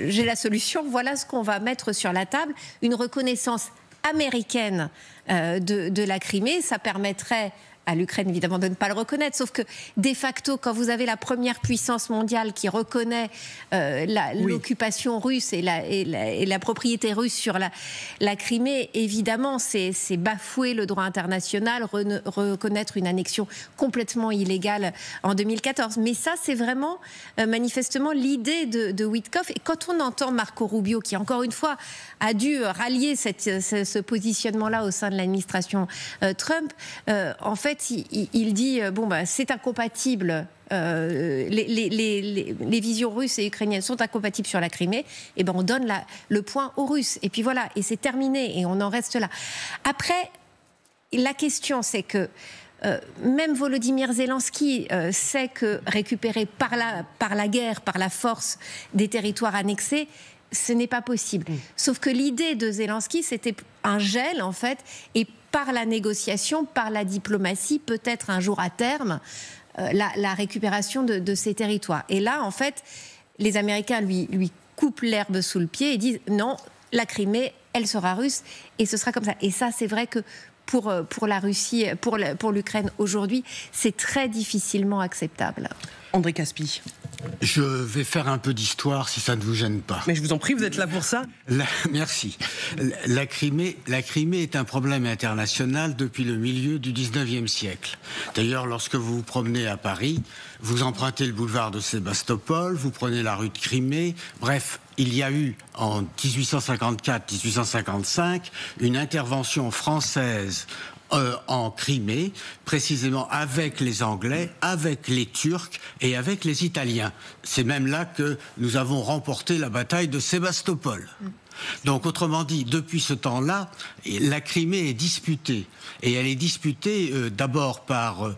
j'ai la solution, voilà ce qu'on va mettre sur la table, une reconnaissance américaine de la Crimée, ça permettrait... » à l'Ukraine, évidemment, de ne pas le reconnaître. Sauf que, de facto, quand vous avez la première puissance mondiale qui reconnaît l'occupation russe et la propriété russe sur la Crimée, évidemment, c'est bafouer le droit international, reconnaître une annexion complètement illégale en 2014. Mais ça, c'est vraiment, manifestement, l'idée de Witkoff. Et quand on entend Marco Rubio, qui, encore une fois, a dû rallier ce positionnement-là au sein de l'administration Trump, en fait, il dit c'est incompatible. Les visions russes et ukrainiennes sont incompatibles sur la Crimée. Et on donne le point aux Russes. Et puis voilà, et c'est terminé. Et on en reste là. Après, la question, c'est que même Volodymyr Zelensky sait que récupérer par la guerre, par la force des territoires annexés, ce n'est pas possible. Sauf que l'idée de Zelensky, c'était un gel, en fait, et par la négociation, par la diplomatie, peut-être un jour à terme, la récupération de ces territoires. Et là, en fait, les Américains lui coupent l'herbe sous le pied et disent non, la Crimée, elle sera russe, et ce sera comme ça. Et ça, c'est vrai que pour la Russie, pour l'Ukraine aujourd'hui, c'est très difficilement acceptable. André Caspi. Je vais faire un peu d'histoire si ça ne vous gêne pas. Mais je vous en prie, vous êtes là pour ça. Merci. La Crimée est un problème international depuis le milieu du 19e siècle. D'ailleurs, lorsque vous vous promenez à Paris, vous empruntez le boulevard de Sébastopol, vous prenez la rue de Crimée. Bref, il y a eu en 1854-1855 une intervention française en Crimée, précisément avec les Anglais, avec les Turcs et avec les Italiens. C'est même là que nous avons remporté la bataille de Sébastopol. Donc, autrement dit, depuis ce temps-là, la Crimée est disputée. Et elle est disputée d'abord par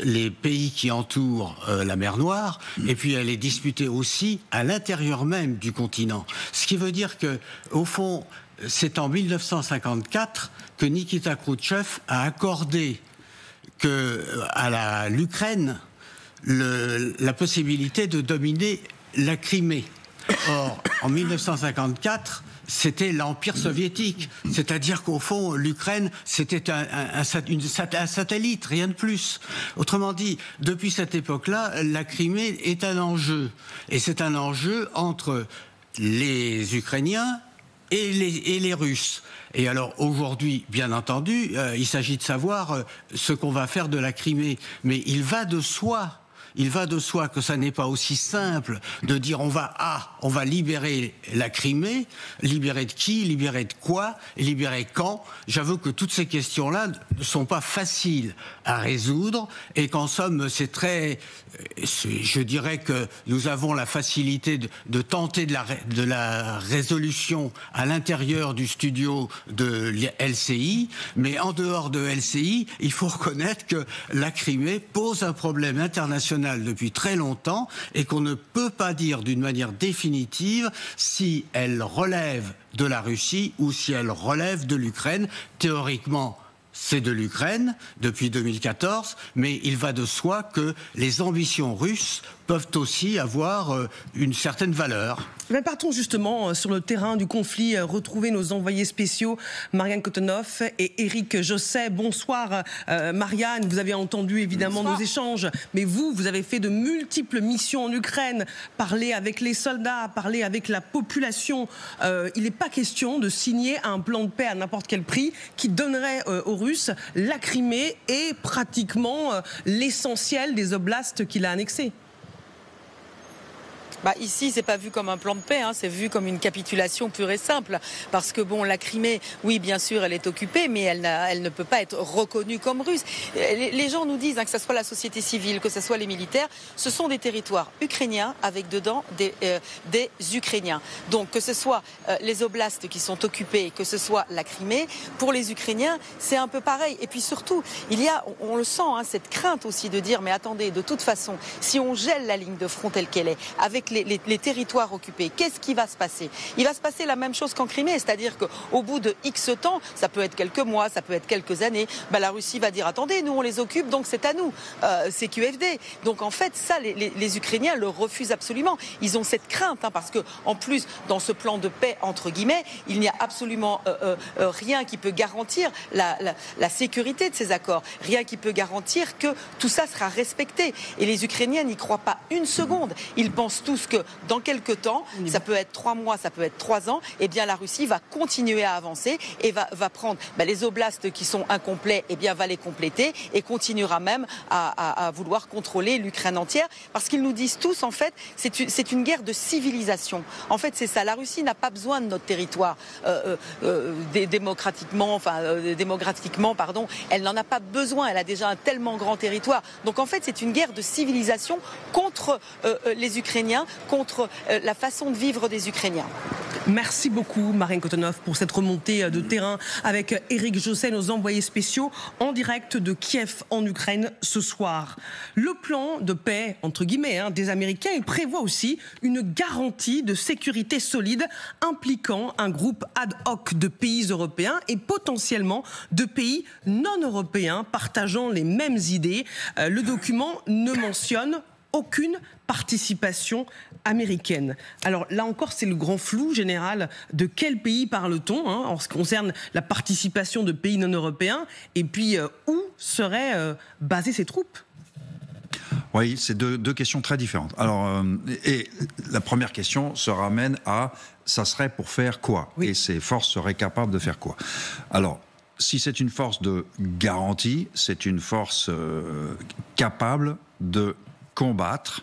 les pays qui entourent la mer Noire, et puis elle est disputée aussi à l'intérieur même du continent. Ce qui veut dire que, au fond, c'est en 1954 que Nikita Khrouchtchev a accordé à l'Ukraine la possibilité de dominer la Crimée. Or, en 1954, c'était l'Empire soviétique. C'est-à-dire qu'au fond, l'Ukraine, c'était un satellite, rien de plus. Autrement dit, depuis cette époque-là, la Crimée est un enjeu. Et c'est un enjeu entre les Ukrainiens et les Russes. Et alors aujourd'hui, bien entendu, il s'agit de savoir ce qu'on va faire de la Crimée. Mais il va de soi que ça n'est pas aussi simple de dire on va libérer la Crimée, libérer de qui, libérer de quoi, libérer quand. J'avoue que toutes ces questions-là ne sont pas faciles à résoudre et qu'en somme, je dirais que nous avons la facilité de tenter de la résolution à l'intérieur du studio de LCI, mais en dehors de LCI, il faut reconnaître que la Crimée pose un problème international depuis très longtemps et qu'on ne peut pas dire d'une manière définitive si elle relève de la Russie ou si elle relève de l'Ukraine. Théoriquement, c'est de l'Ukraine depuis 2014, mais il va de soi que les ambitions russes peuvent aussi avoir une certaine valeur. Mais partons justement sur le terrain du conflit, retrouver nos envoyés spéciaux, Marianne Kotonoff et Éric Josset. Bonsoir Marianne, vous avez entendu évidemment nos échanges, mais vous avez fait de multiples missions en Ukraine, parler avec les soldats, parler avec la population. Il n'est pas question de signer un plan de paix à n'importe quel prix qui donnerait aux Russes la Crimée et pratiquement l'essentiel des oblasts qu'il a annexés. Ici, c'est pas vu comme un plan de paix, c'est vu comme une capitulation pure et simple. Parce que la Crimée, oui, bien sûr, elle est occupée, mais elle ne peut pas être reconnue comme russe. Les gens nous disent que ce soit la société civile, que ce soit les militaires, ce sont des territoires ukrainiens avec dedans des Ukrainiens. Donc que ce soit les oblasts qui sont occupés, que ce soit la Crimée, pour les Ukrainiens, c'est un peu pareil. Et puis surtout, on le sent, cette crainte aussi de dire, mais attendez, de toute façon, si on gèle la ligne de front telle qu'elle est, avec les territoires occupés, qu'est-ce qui va se passer? Il va se passer la même chose qu'en Crimée, c'est-à-dire qu'au bout de X temps, ça peut être quelques mois, ça peut être quelques années, la Russie va dire attendez, nous on les occupe, donc c'est à nous, c'est QFD. Donc en fait, ça, les Ukrainiens le refusent absolument. Ils ont cette crainte, parce que en plus, dans ce plan de paix, entre guillemets, il n'y a absolument rien qui peut garantir la sécurité de ces accords, rien qui peut garantir que tout ça sera respecté. Et les Ukrainiens n'y croient pas une seconde. Ils pensent tous que dans quelques temps, ça peut être 3 mois, ça peut être 3 ans, eh bien la Russie va continuer à avancer et va prendre les oblasts qui sont incomplets, va les compléter et continuera même à vouloir contrôler l'Ukraine entière, parce qu'ils nous disent tous, en fait, c'est une guerre de civilisation. En fait, c'est ça. La Russie n'a pas besoin de notre territoire démographiquement, elle n'en a pas besoin. Elle a déjà un tellement grand territoire. Donc en fait, c'est une guerre de civilisation contre les Ukrainiens, contre la façon de vivre des Ukrainiens. Merci beaucoup Marianne Kotonoff pour cette remontée de terrain avec Éric Josset, nos envoyés spéciaux en direct de Kiev en Ukraine ce soir. Le plan de paix, entre guillemets, des Américains, il prévoit aussi une garantie de sécurité solide impliquant un groupe ad hoc de pays européens et potentiellement de pays non européens partageant les mêmes idées. Le document ne mentionne aucune participation américaine. Alors là encore, c'est le grand flou général. De quel pays parle-t-on en ce qui concerne la participation de pays non européens? Et puis, où seraient basées ces troupes? Oui, c'est deux questions très différentes. Alors, et la première question se ramène à ça serait pour faire quoi? Oui. Et ces forces seraient capables de faire quoi? Alors, si c'est une force de garantie, c'est une force capable de combattre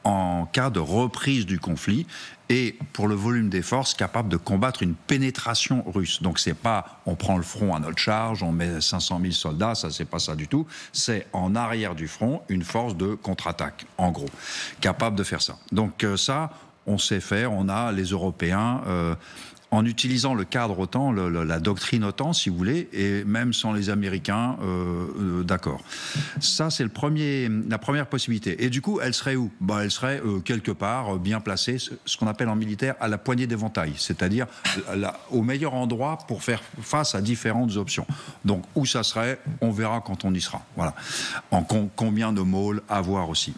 en cas de reprise du conflit, et pour le volume des forces, capable de combattre une pénétration russe. Donc c'est pas on prend le front à notre charge, on met 500 000 soldats, ça c'est pas ça du tout. C'est en arrière du front une force de contre-attaque, en gros, capable de faire ça. Donc ça, on sait faire. On a les Européens. En utilisant le cadre OTAN, la doctrine OTAN, si vous voulez, et même sans les Américains, d'accord. Ça, c'est la première possibilité. Et du coup, elle serait où? Elle serait quelque part bien placée, ce qu'on appelle en militaire à la poignée d'éventail, c'est-à-dire au meilleur endroit pour faire face à différentes options. Donc, où ça serait, on verra quand on y sera. Voilà. En combien de môles à voir aussi.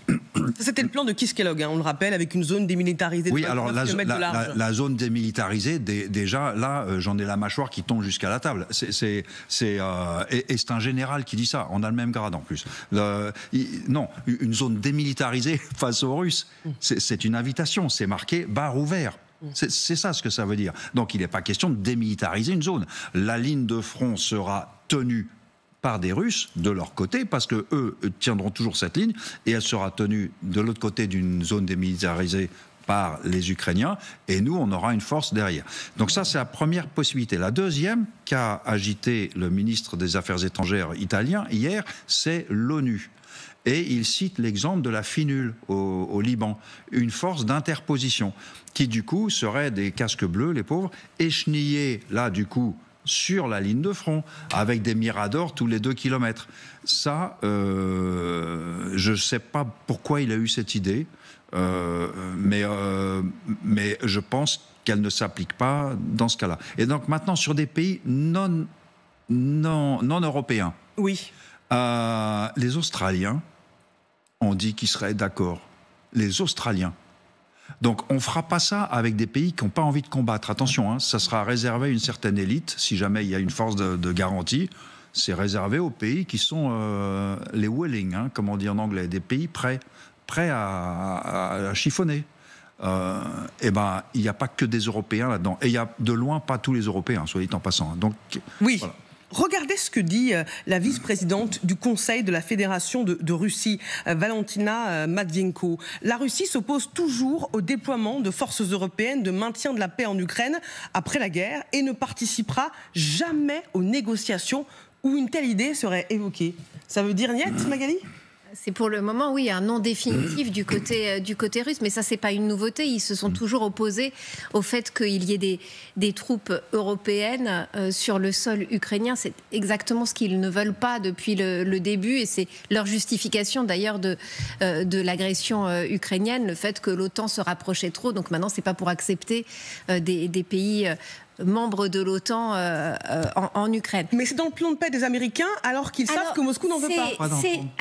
C'était le plan de Keith Kellogg, on le rappelle, avec une zone démilitarisée de 29 km de large. La zone démilitarisée, déjà, là, j'en ai la mâchoire qui tombe jusqu'à la table. Et c'est un général qui dit ça. On a le même grade en plus. Non, une zone démilitarisée face aux Russes, c'est une invitation. C'est marqué barre ouvert. C'est ça ce que ça veut dire. Donc il n'est pas question de démilitariser une zone. La ligne de front sera tenue par des Russes de leur côté, parce que eux tiendront toujours cette ligne, et elle sera tenue de l'autre côté d'une zone démilitarisée par les Ukrainiens, et nous, on aura une force derrière. Donc ça, c'est la première possibilité. La deuxième qu'a agité le ministre des Affaires étrangères italien hier, c'est l'ONU. Et il cite l'exemple de la FINUL au Liban, une force d'interposition, qui du coup serait des casques bleus, les pauvres, échenillés là du coup sur la ligne de front, avec des miradors tous les 2 kilomètres. Ça, je ne sais pas pourquoi il a eu cette idée, mais je pense qu'elle ne s'applique pas dans ce cas-là. Et donc maintenant, sur des pays non européens, oui. Les Australiens ont dit qu'ils seraient d'accord. Les Australiens. Donc on ne fera pas ça avec des pays qui n'ont pas envie de combattre. Attention, hein, ça sera réservé à une certaine élite. Si jamais il y a une force de garantie, c'est réservé aux pays qui sont les willing, hein, comme on dit en anglais, des pays prêts à chiffonner. Et ben, il n'y a pas que des Européens là-dedans. Et il n'y a de loin pas tous les Européens, soit dit en passant. Donc, oui. Voilà. Regardez ce que dit la vice-présidente du Conseil de la Fédération de Russie, Valentina Matvienko. La Russie s'oppose toujours au déploiement de forces européennes de maintien de la paix en Ukraine après la guerre et ne participera jamais aux négociations où une telle idée serait évoquée. Ça veut dire niet, Magali ? C'est pour le moment, oui, un non définitif du côté russe, mais ça, c'est pas une nouveauté. Ils se sont toujours opposés au fait qu'il y ait des troupes européennes sur le sol ukrainien. C'est exactement ce qu'ils ne veulent pas depuis le début, et c'est leur justification d'ailleurs de l'agression ukrainienne, le fait que l'OTAN se rapprochait trop. Donc maintenant, c'est pas pour accepter des pays membres de l'OTAN en Ukraine. Mais c'est dans le plan de paix des Américains, alors qu'ils savent que Moscou n'en veut pas.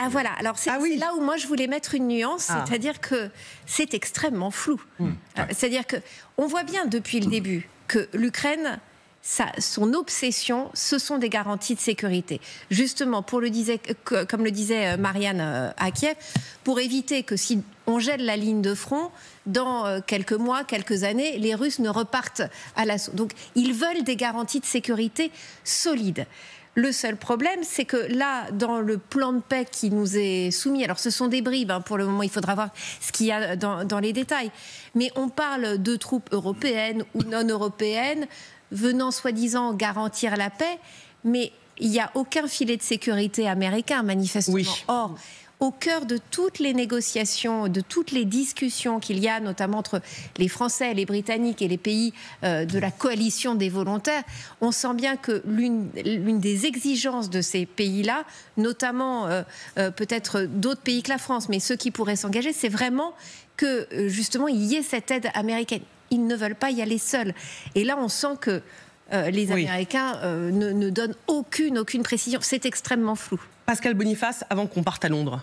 Voilà. Alors c'est là où moi je voulais mettre une nuance, c'est-à-dire que c'est extrêmement flou. C'est-à-dire que on voit bien depuis le début que l'Ukraine, son obsession, ce sont des garanties de sécurité. Justement, comme le disait Marianne à Kiev, pour éviter que si on gèle la ligne de front, dans quelques mois, quelques années, les Russes ne repartent à l'assaut. Donc, ils veulent des garanties de sécurité solides. Le seul problème, c'est que là, dans le plan de paix qui nous est soumis, alors ce sont des bribes, hein, pour le moment, il faudra voir ce qu'il y a dans les détails, mais on parle de troupes européennes ou non européennes venant soi-disant garantir la paix, mais il n'y a aucun filet de sécurité américain, manifestement. Oui. Or, au cœur de toutes les négociations, de toutes les discussions qu'il y a, notamment entre les Français, les Britanniques et les pays de la coalition des volontaires, on sent bien que l'une des exigences de ces pays-là, notamment peut-être d'autres pays que la France, mais ceux qui pourraient s'engager, c'est vraiment que justement il y ait cette aide américaine. Ils ne veulent pas y aller seuls. Et là, on sent que les Américains ne donnent aucune précision. C'est extrêmement flou. Pascal Boniface, avant qu'on parte à Londres.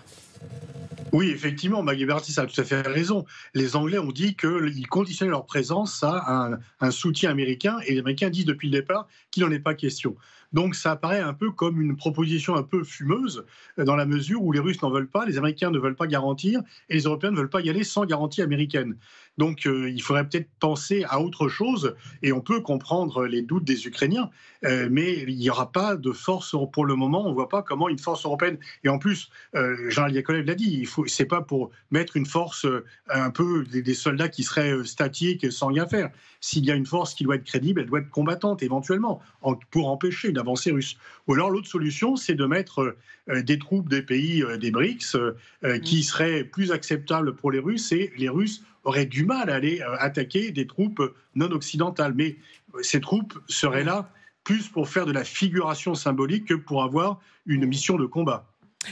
Oui, effectivement, Maggie Bertis a tout à fait raison. Les Anglais ont dit qu'ils conditionnaient leur présence à un soutien américain, et les Américains disent depuis le départ qu'il n'en est pas question. Donc ça apparaît un peu comme une proposition un peu fumeuse, dans la mesure où les Russes n'en veulent pas, les Américains ne veulent pas garantir, et les Européens ne veulent pas y aller sans garantie américaine. Donc il faudrait peut-être penser à autre chose, et on peut comprendre les doutes des Ukrainiens, mais il n'y aura pas de force pour le moment. On ne voit pas comment une force européenne, et en plus, Jean-Luc Yakovlev l'a dit, c'est pas pour mettre une force un peu des soldats qui seraient statiques sans rien faire. S'il y a une force qui doit être crédible, elle doit être combattante éventuellement, pour empêcher une avancée russe. Ou alors l'autre solution, c'est de mettre des troupes des pays des BRICS qui seraient plus acceptables pour les Russes, et les Russes auraient du mal à aller attaquer des troupes non occidentales. Mais ces troupes seraient là plus pour faire de la figuration symbolique que pour avoir une mission de combat.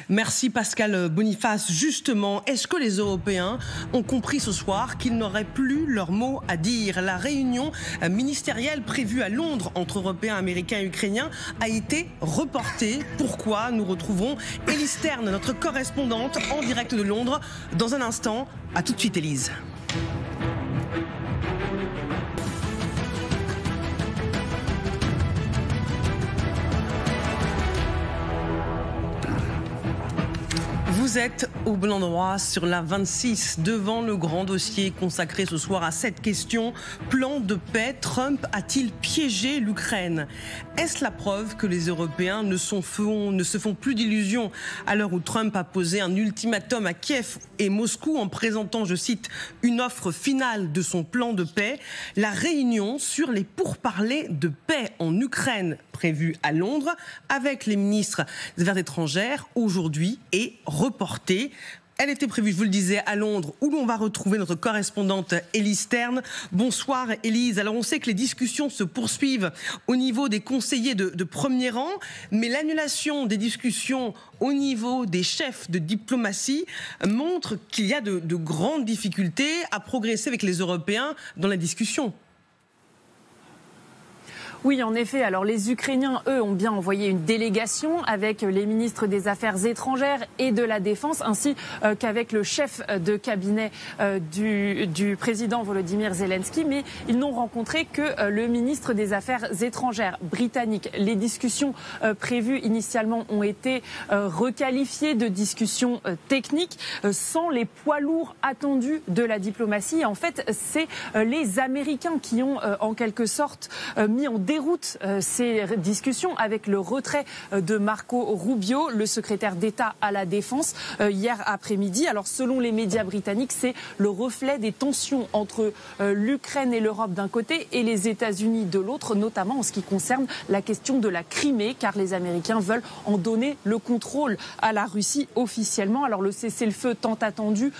Merci Pascal Boniface. Justement, est-ce que les Européens ont compris ce soir qu'ils n'auraient plus leur mot à dire ? La réunion ministérielle prévue à Londres entre Européens, Américains et Ukrainiens a été reportée. Pourquoi ? Nous retrouverons Élise Stern, notre correspondante en direct de Londres, dans un instant. À tout de suite, Élise. Vous êtes au bon endroit sur la 26 devant le grand dossier consacré ce soir à cette question. Plan de paix, Trump a-t-il piégé l'Ukraine? Est-ce la preuve que les Européens ne se font plus d'illusions à l'heure où Trump a posé un ultimatum à Kiev et Moscou en présentant, je cite, une offre finale de son plan de paix? La réunion sur les pourparlers de paix en Ukraine prévue à Londres avec les ministres des Affaires étrangères aujourd'hui est reportée. Elle était prévue, je vous le disais, à Londres, où l'on va retrouver notre correspondante Élise Stern. Bonsoir Élise. Alors on sait que les discussions se poursuivent au niveau des conseillers de premier rang, mais l'annulation des discussions au niveau des chefs de diplomatie montre qu'il y a de grandes difficultés à progresser avec les Européens dans la discussion. Oui, en effet. Alors les Ukrainiens, eux, ont bien envoyé une délégation avec les ministres des Affaires étrangères et de la Défense, ainsi qu'avec le chef de cabinet du président Volodymyr Zelensky. Mais ils n'ont rencontré que le ministre des Affaires étrangères britannique. Les discussions prévues initialement ont été requalifiées de discussions techniques sans les poids lourds attendus de la diplomatie. En fait, c'est les Américains qui ont en quelque sorte mis en déroute ces discussions avec le retrait de Marco Rubio, le secrétaire d'État à la Défense, hier après-midi. Alors selon les médias britanniques, c'est le reflet des tensions entre l'Ukraine et l'Europe d'un côté et les États-Unis de l'autre, notamment en ce qui concerne la question de la Crimée, car les Américains veulent en donner le contrôle à la Russie officiellement. Alors le cessez-le-feu tant attendu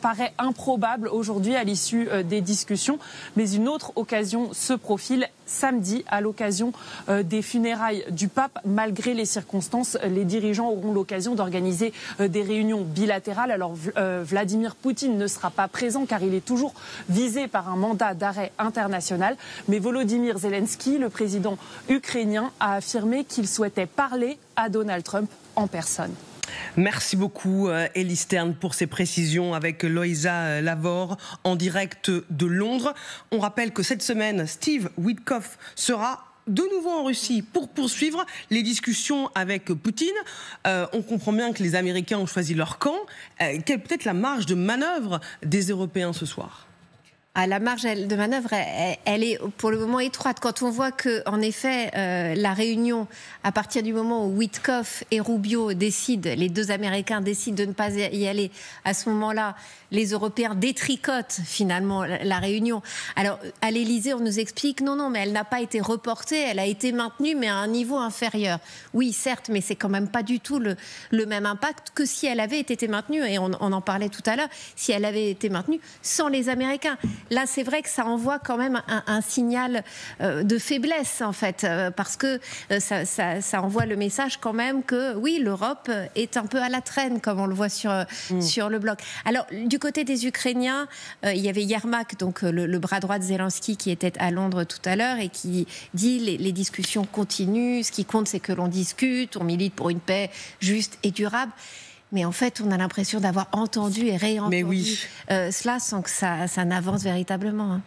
paraît improbable aujourd'hui à l'issue des discussions, mais une autre occasion se profile samedi, à l'occasion des funérailles du pape. Malgré les circonstances, les dirigeants auront l'occasion d'organiser des réunions bilatérales. Alors Vladimir Poutine ne sera pas présent car il est toujours visé par un mandat d'arrêt international. Mais Volodymyr Zelensky, le président ukrainien, a affirmé qu'il souhaitait parler à Donald Trump en personne. Merci beaucoup Élise Stern pour ces précisions avec Loïsa Lavore en direct de Londres. On rappelle que cette semaine, Steve Witkoff sera de nouveau en Russie pour poursuivre les discussions avec Poutine. On comprend bien que les Américains ont choisi leur camp. Quelle peut être la marge de manœuvre des Européens ce soir ? La marge de manœuvre, elle est pour le moment étroite. Quand on voit que, en effet, la réunion, à partir du moment où Witkoff et Rubio décident, les deux Américains décident de ne pas y aller, à ce moment-là, les Européens détricotent finalement la réunion. Alors, à l'Élysée, on nous explique non, mais elle n'a pas été reportée, elle a été maintenue, mais à un niveau inférieur. Oui, certes, mais c'est quand même pas du tout le même impact que si elle avait été maintenue, et on en parlait tout à l'heure, si elle avait été maintenue sans les Américains. Là, c'est vrai que ça envoie quand même un signal de faiblesse, en fait, parce que ça envoie le message quand même que, oui, l'Europe est un peu à la traîne, comme on le voit sur le bloc. Alors, du côté des Ukrainiens, il y avait Yermak, donc le bras droit de Zelensky, qui était à Londres tout à l'heure et qui dit les discussions continuent, ce qui compte, c'est que l'on discute, on milite pour une paix juste et durable. Mais en fait, on a l'impression d'avoir entendu et réentendu cela sans que ça n'avance véritablement. Hein.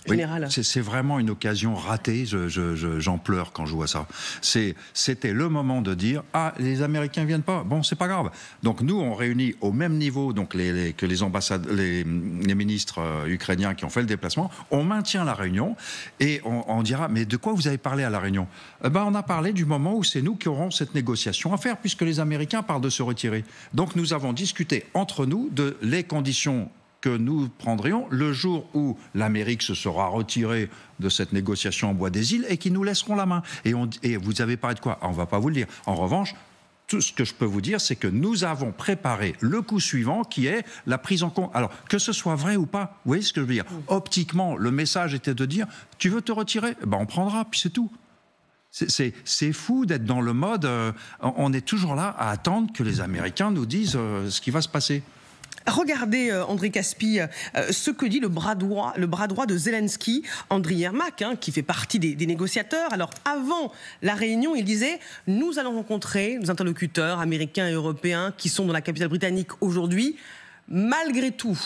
Oui, c'est vraiment une occasion ratée, j'en pleure quand je vois ça. C'était le moment de dire « Ah, les Américains viennent pas, bon, c'est pas grave ». Donc nous, on réunit au même niveau donc que les ambassades, les ministres ukrainiens qui ont fait le déplacement, on maintient la réunion et on dira « Mais de quoi vous avez parlé à la réunion ?» On a parlé du moment où c'est nous qui aurons cette négociation à faire, puisque les Américains parlent de se retirer. Donc nous avons discuté entre nous de les conditions que nous prendrions le jour où l'Amérique se sera retirée de cette négociation en bois des îles et qui nous laisseront la main. Et vous avez parlé de quoi ? On ne va pas vous le dire. En revanche, tout ce que je peux vous dire, c'est que nous avons préparé le coup suivant, qui est la prise en compte. Alors, que ce soit vrai ou pas, vous voyez ce que je veux dire ? Optiquement, le message était de dire, tu veux te retirer ? On prendra, puis c'est tout. C'est fou d'être dans le mode, on est toujours là à attendre que les Américains nous disent ce qui va se passer. Regardez, André Caspi, ce que dit le bras droit de Zelensky, Andriy Yermak, qui fait partie des négociateurs. Alors, avant la réunion, il disait « Nous allons rencontrer nos interlocuteurs américains et européens qui sont dans la capitale britannique aujourd'hui. Malgré tout,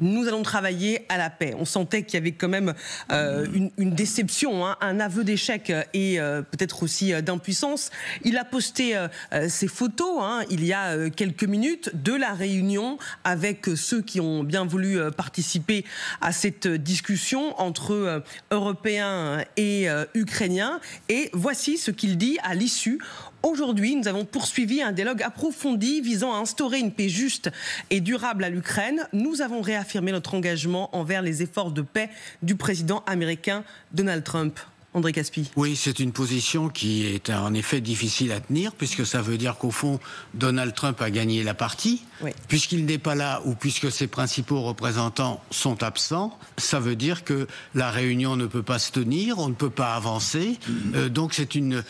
Nous allons travailler à la paix. On sentait qu'il y avait quand même une déception, hein, un aveu d'échec et peut-être aussi d'impuissance. Il a posté ses photos, hein, il y a quelques minutes, de la réunion avec ceux qui ont bien voulu participer à cette discussion entre Européens et Ukrainiens. Et voici ce qu'il dit à l'issue. Aujourd'hui, nous avons poursuivi un dialogue approfondi visant à instaurer une paix juste et durable à l'Ukraine. Nous avons réaffirmé notre engagement envers les efforts de paix du président américain Donald Trump. André Caspi. Oui, c'est une position qui est en effet difficile à tenir, puisque ça veut dire qu'au fond, Donald Trump a gagné la partie. Oui. Puisqu'il n'est pas là, ou puisque ses principaux représentants sont absents, ça veut dire que la réunion ne peut pas se tenir, on ne peut pas avancer. Donc c'est une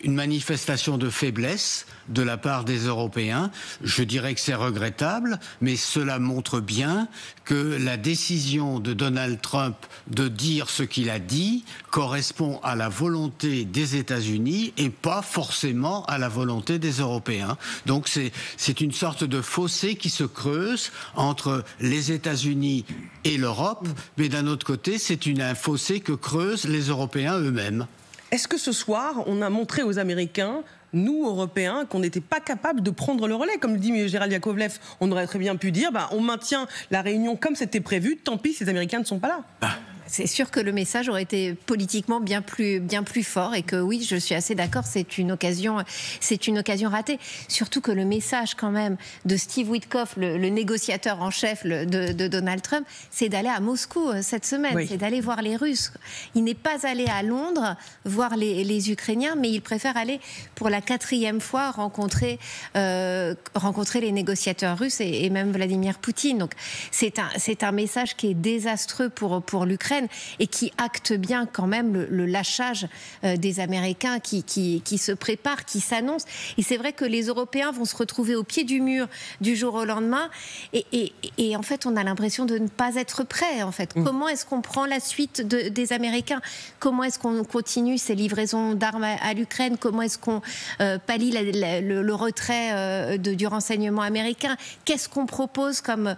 manifestation de faiblesse de la part des Européens. Je dirais que c'est regrettable, mais cela montre bien que la décision de Donald Trump de dire ce qu'il a dit correspond à la volonté des États-Unis et pas forcément à la volonté des Européens. Donc c'est une sorte de fossé qui se creuse entre les États-Unis et l'Europe, mais d'un autre côté, c'est un fossé que creusent les Européens eux-mêmes. Est-ce que ce soir, on a montré aux Américains, nous, Européens, qu'on n'était pas capables de prendre le relais? Comme le dit Gérald Yakovlev, on aurait très bien pu dire, on maintient la réunion comme c'était prévu, tant pis si les Américains ne sont pas là. C'est sûr que le message aurait été politiquement bien plus fort et que oui, je suis assez d'accord, c'est une occasion ratée. Surtout que le message quand même de Steve Witkoff, le négociateur en chef de Donald Trump, c'est d'aller à Moscou cette semaine, oui. C'est d'aller voir les Russes. Il n'est pas allé à Londres voir les Ukrainiens, mais il préfère aller pour la 4e fois rencontrer les négociateurs russes et même Vladimir Poutine. Donc c'est un message qui est désastreux pour l'Ukraine et qui acte bien quand même le lâchage des Américains qui se préparent, qui s'annoncent. Et c'est vrai que les Européens vont se retrouver au pied du mur du jour au lendemain et en fait on a l'impression de ne pas être prêts en fait. Comment est-ce qu'on prend la suite des Américains? Comment est-ce qu'on continue ces livraisons d'armes à l'Ukraine? Comment est-ce qu'on pallie le retrait du renseignement américain? Qu'est-ce qu'on propose comme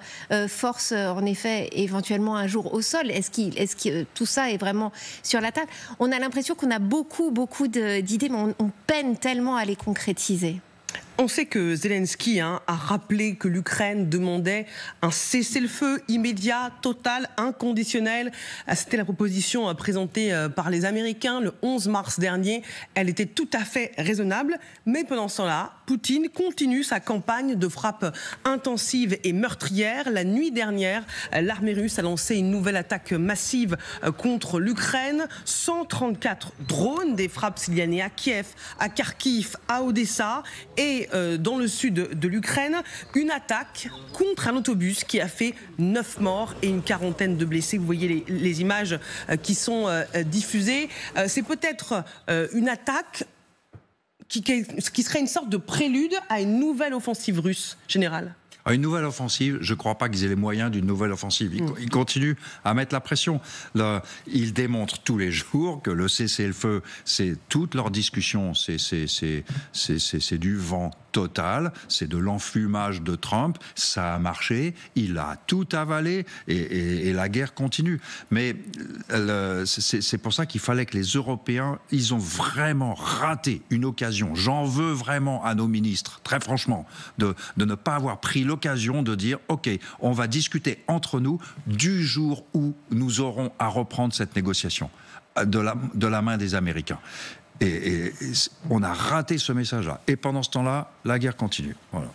force en effet éventuellement un jour au sol? Est-ce que tout ça est vraiment sur la table? On a l'impression qu'on a beaucoup d'idées, mais on peine tellement à les concrétiser. On sait que Zelensky a rappelé que l'Ukraine demandait un cessez-le-feu immédiat, total, inconditionnel. C'était la proposition présentée par les Américains le 11 mars dernier. Elle était tout à fait raisonnable. Mais pendant ce temps-là, Poutine continue sa campagne de frappe intensive et meurtrière. La nuit dernière, l'armée russe a lancé une nouvelle attaque massive contre l'Ukraine. 134 drones, des frappes ciblées à Kiev, à Kharkiv, à Odessa et dans le sud de l'Ukraine, une attaque contre un autobus qui a fait 9 morts et une quarantaine de blessés. Vous voyez les images qui sont diffusées. C'est peut-être une attaque qui serait une sorte de prélude à une nouvelle offensive russe, général. Une nouvelle offensive, je ne crois pas qu'ils aient les moyens d'une nouvelle offensive. Ils continuent à mettre la pression. Ils démontrent tous les jours que le cessez-le-feu, c'est toute leur discussion, c'est du vent total, c'est de l'enfumage de Trump, ça a marché, il a tout avalé et la guerre continue. Mais c'est pour ça qu'il fallait que les Européens, ils ont vraiment raté une occasion. J'en veux vraiment à nos ministres, très franchement, de ne pas avoir pris l'occasion de dire « Ok, on va discuter entre nous du jour où nous aurons à reprendre cette négociation de la main des Américains ». Et on a raté ce message-là. Et pendant ce temps-là, la guerre continue. Voilà.